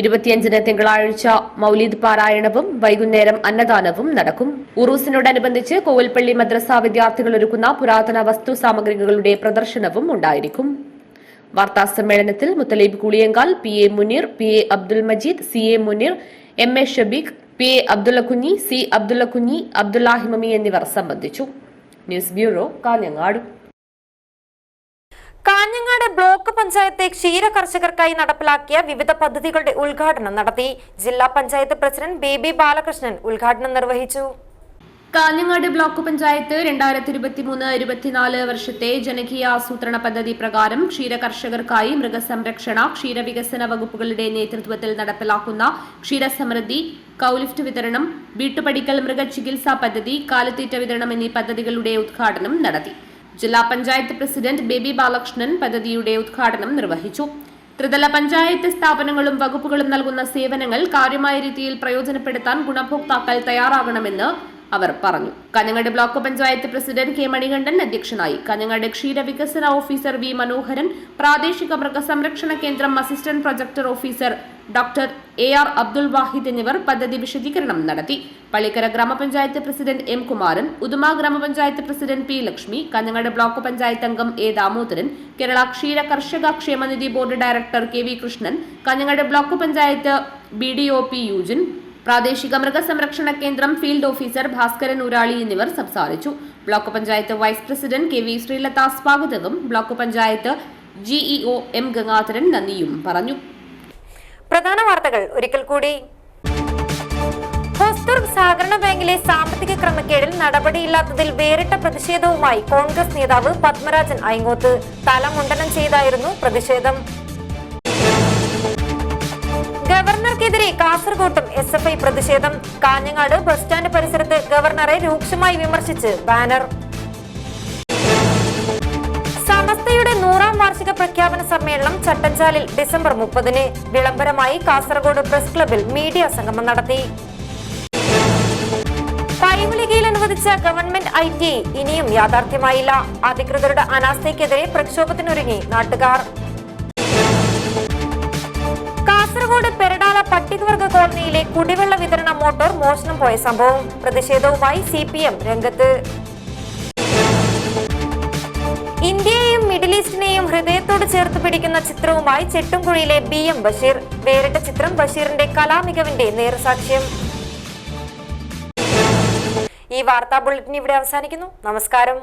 25-ന് തിങ്കളാഴ്ച മൗലീദ് പാരായണവും വൈകുന്നേരം അന്നദാനവും നടക്കും. ഉറൂസിനോടനുബന്ധിച്ച് കോവൽപ്പള്ളി മദ്രസ വിദ്യാർത്ഥികൾ ഒരുക്കുന്ന പുരാതന വസ്തു സാമഗ്രികളുടെ പ്രദർശനവും ഉണ്ടായിരിക്കും. വാർത്താ സമ്മേളനത്തിൽ Muthaleeb Kooliyankal, PA Muneer, PA Abdul Majeed, CA Muneer, MA Shabeeq, PA Abdulla കുഞ്ഞി, C അബ്ദുള്ള കുഞ്ഞി, അബ്ദുല്ലാഹി മമി എന്നിവർ സംബന്ധിച്ചു. News bureau, Kanhangad. Kanhangad block panchayat ക്ഷീര കർഷകർക്കായി നടപ്പിലാക്കിയ വിവിധ പദ്ധതികളുടെ ഉദ്ഘാടനം നടത്തി. ജില്ലാ പഞ്ചായത്ത് പ്രസിഡന്റ് ബേബി ബാലകൃഷ്ണൻ ഉദ്ഘാടനം നിർവഹിച്ചു. കാഞ്ഞങ്ങാട് ബ്ലോക്ക് പഞ്ചായത്ത് 2023-24 വർഷത്തെ ജനകീയ ആസൂത്രണ പദ്ധതി പ്രകാരം ക്ഷീര കർഷകർക്കായി മൃഗസംരക്ഷണ, ക്ഷീരവികസന വകുപ്പുകളുടെ നേതൃത്വത്തിൽ നടപ്പിലാക്കുന്ന ക്ഷീരസമൃദ്ധി, കൌലിഫ്റ്റ് വിതരണം, വീട്ടുപടിക്കൽ മൃഗചികിത്സാ പദ്ധതി, കാലിത്തീറ്റ വിതരണം എന്നീ പദ്ധതികളുടെ ഉദ്ഘാടനം നടത്തി. ജില്ലാ പഞ്ചായത്ത് പ്രസിഡന്റ് ബേബി ബാലകൃഷ്ണൻ പദ്ധതിയുടെ ഉദ്ഘാടനം നിർവഹിച്ചു. ത്രിതല പഞ്ചായത്ത് സ്ഥാപനങ്ങളും വകുപ്പുകളും നൽകുന്ന സേവനങ്ങൾ കാര്യമായ രീതിയിൽ പ്രയോജനപ്പെടുത്താൻ ഗുണഭോക്താക്കൾ തയ്യാറാകണമെന്ന് അവർ പറഞ്ഞു. Kanhangad block panchayat president K Manikandan അധ്യക്ഷനായി. കാഞ്ഞങ്ങാട് ക്ഷീരവികസന ഓഫീസർ V മനോഹരൻ, പ്രാദേശിക മൃഗസംരക്ഷണ കേന്ദ്രം assistant projector officer doctor AR Abdul Wahid എന്നിവർ പദ്ധതി വിശദീകരണം നടത്തി. പള്ളിക്കര ഗ്രാമപഞ്ചായത്ത് പ്രസിഡന്റ് M കുമാരൻ, ഉദുമ ഗ്രാമപഞ്ചായത്ത് president P Lakshmi, Kanhangad block panchayat അംഗം A ദാമോദരൻ, കേരള ക്ഷീര കർഷക ക്ഷേമനിധി board director KV Krishnan, Kanhangad block panchayat BDO P Eugene, പ്രാദേശിക മൃഗസംരക്ഷണ കേന്ദ്രം ഫീൽഡ് ഓഫീസർ ഭാസ്കരൻ ഊരാളി എന്നിവർ സംസാരിച്ചു. Block panchayat vice president KV Sreelatha സ്വാഗതവും block panchayat GEO M Gangadharan നന്ദിയും പറഞ്ഞു. പ്രധാന വാർത്തകൾ ഒരിക്കൽ കൂടി. ഹോസ്ദുർഗ് സഹകരണ ബാങ്കിലെ സാമ്പത്തിക ക്രമക്കേടിൽ നടപടിയില്ലാത്തതിൽ വേറിട്ട പ്രതിഷേധവുമായി കോൺഗ്രസ് നേതാവ് പത്മരാജൻ ഐങ്ങോത്ത്. തലമുണ്ടനം ചെയ്തായിരുന്നു പ്രതിഷേധം. ഗവർണർക്കെതിരെ കാസർകോട്ടും SFI പ്രതിഷേധം. കാഞ്ഞങ്ങാട് ബസ് സ്റ്റാൻഡ് പരിസരത്ത് ഗവർണറെ രൂക്ഷമായി വിമർശിച്ച് ബാനർ. സമസ്തയുടെ 100ാം വാർഷിക പ്രഖ്യാപന സമ്മേളനം ചട്ടഞ്ചാലിൽ ഡിസംബർ 30-ന്. വിളംബരമായി കാസർഗോഡ് പ്രസ് ക്ലബിൽ മീഡിയ സംഗമം നടത്തി. കൈവളികയിൽ അനുവദിച്ച ഗവൺമെന്റ് ITI ഇനിയും യാഥാർത്ഥ്യമായില്ല. അധികൃതരുടെ അനാസ്ഥയ്ക്കെതിരെ പ്രക്ഷോഭത്തിനൊരുങ്ങി നാട്ടുകാർ. കാസർഗോഡ് പെരടാല പട്ടികവർഗ കോളനിയിലെ കുടിവെള്ള വിതരണ മോട്ടോർ മോഷണം പോയ സംഭവം. പ്രതിഷേധവുമായി CPM രംഗത്ത്. ഇന്ത്യയെയും മിഡിൽ ഈസ്റ്റിനെയും ഹൃദയത്തോട് ചേർത്ത് പിടിക്കുന്ന ചിത്രവുമായി ചെട്ടുംകുഴിയിലെ BM ബഷീർ. വേറിട്ട ചിത്രം ബഷീറിന്റെ കലാമികവിന്റെ നേർസാക്ഷ്യം. ഈ വാർത്താ ബുള്ളറ്റിൻ ഇവിടെ അവസാനിക്കുന്നു. നമസ്കാരം.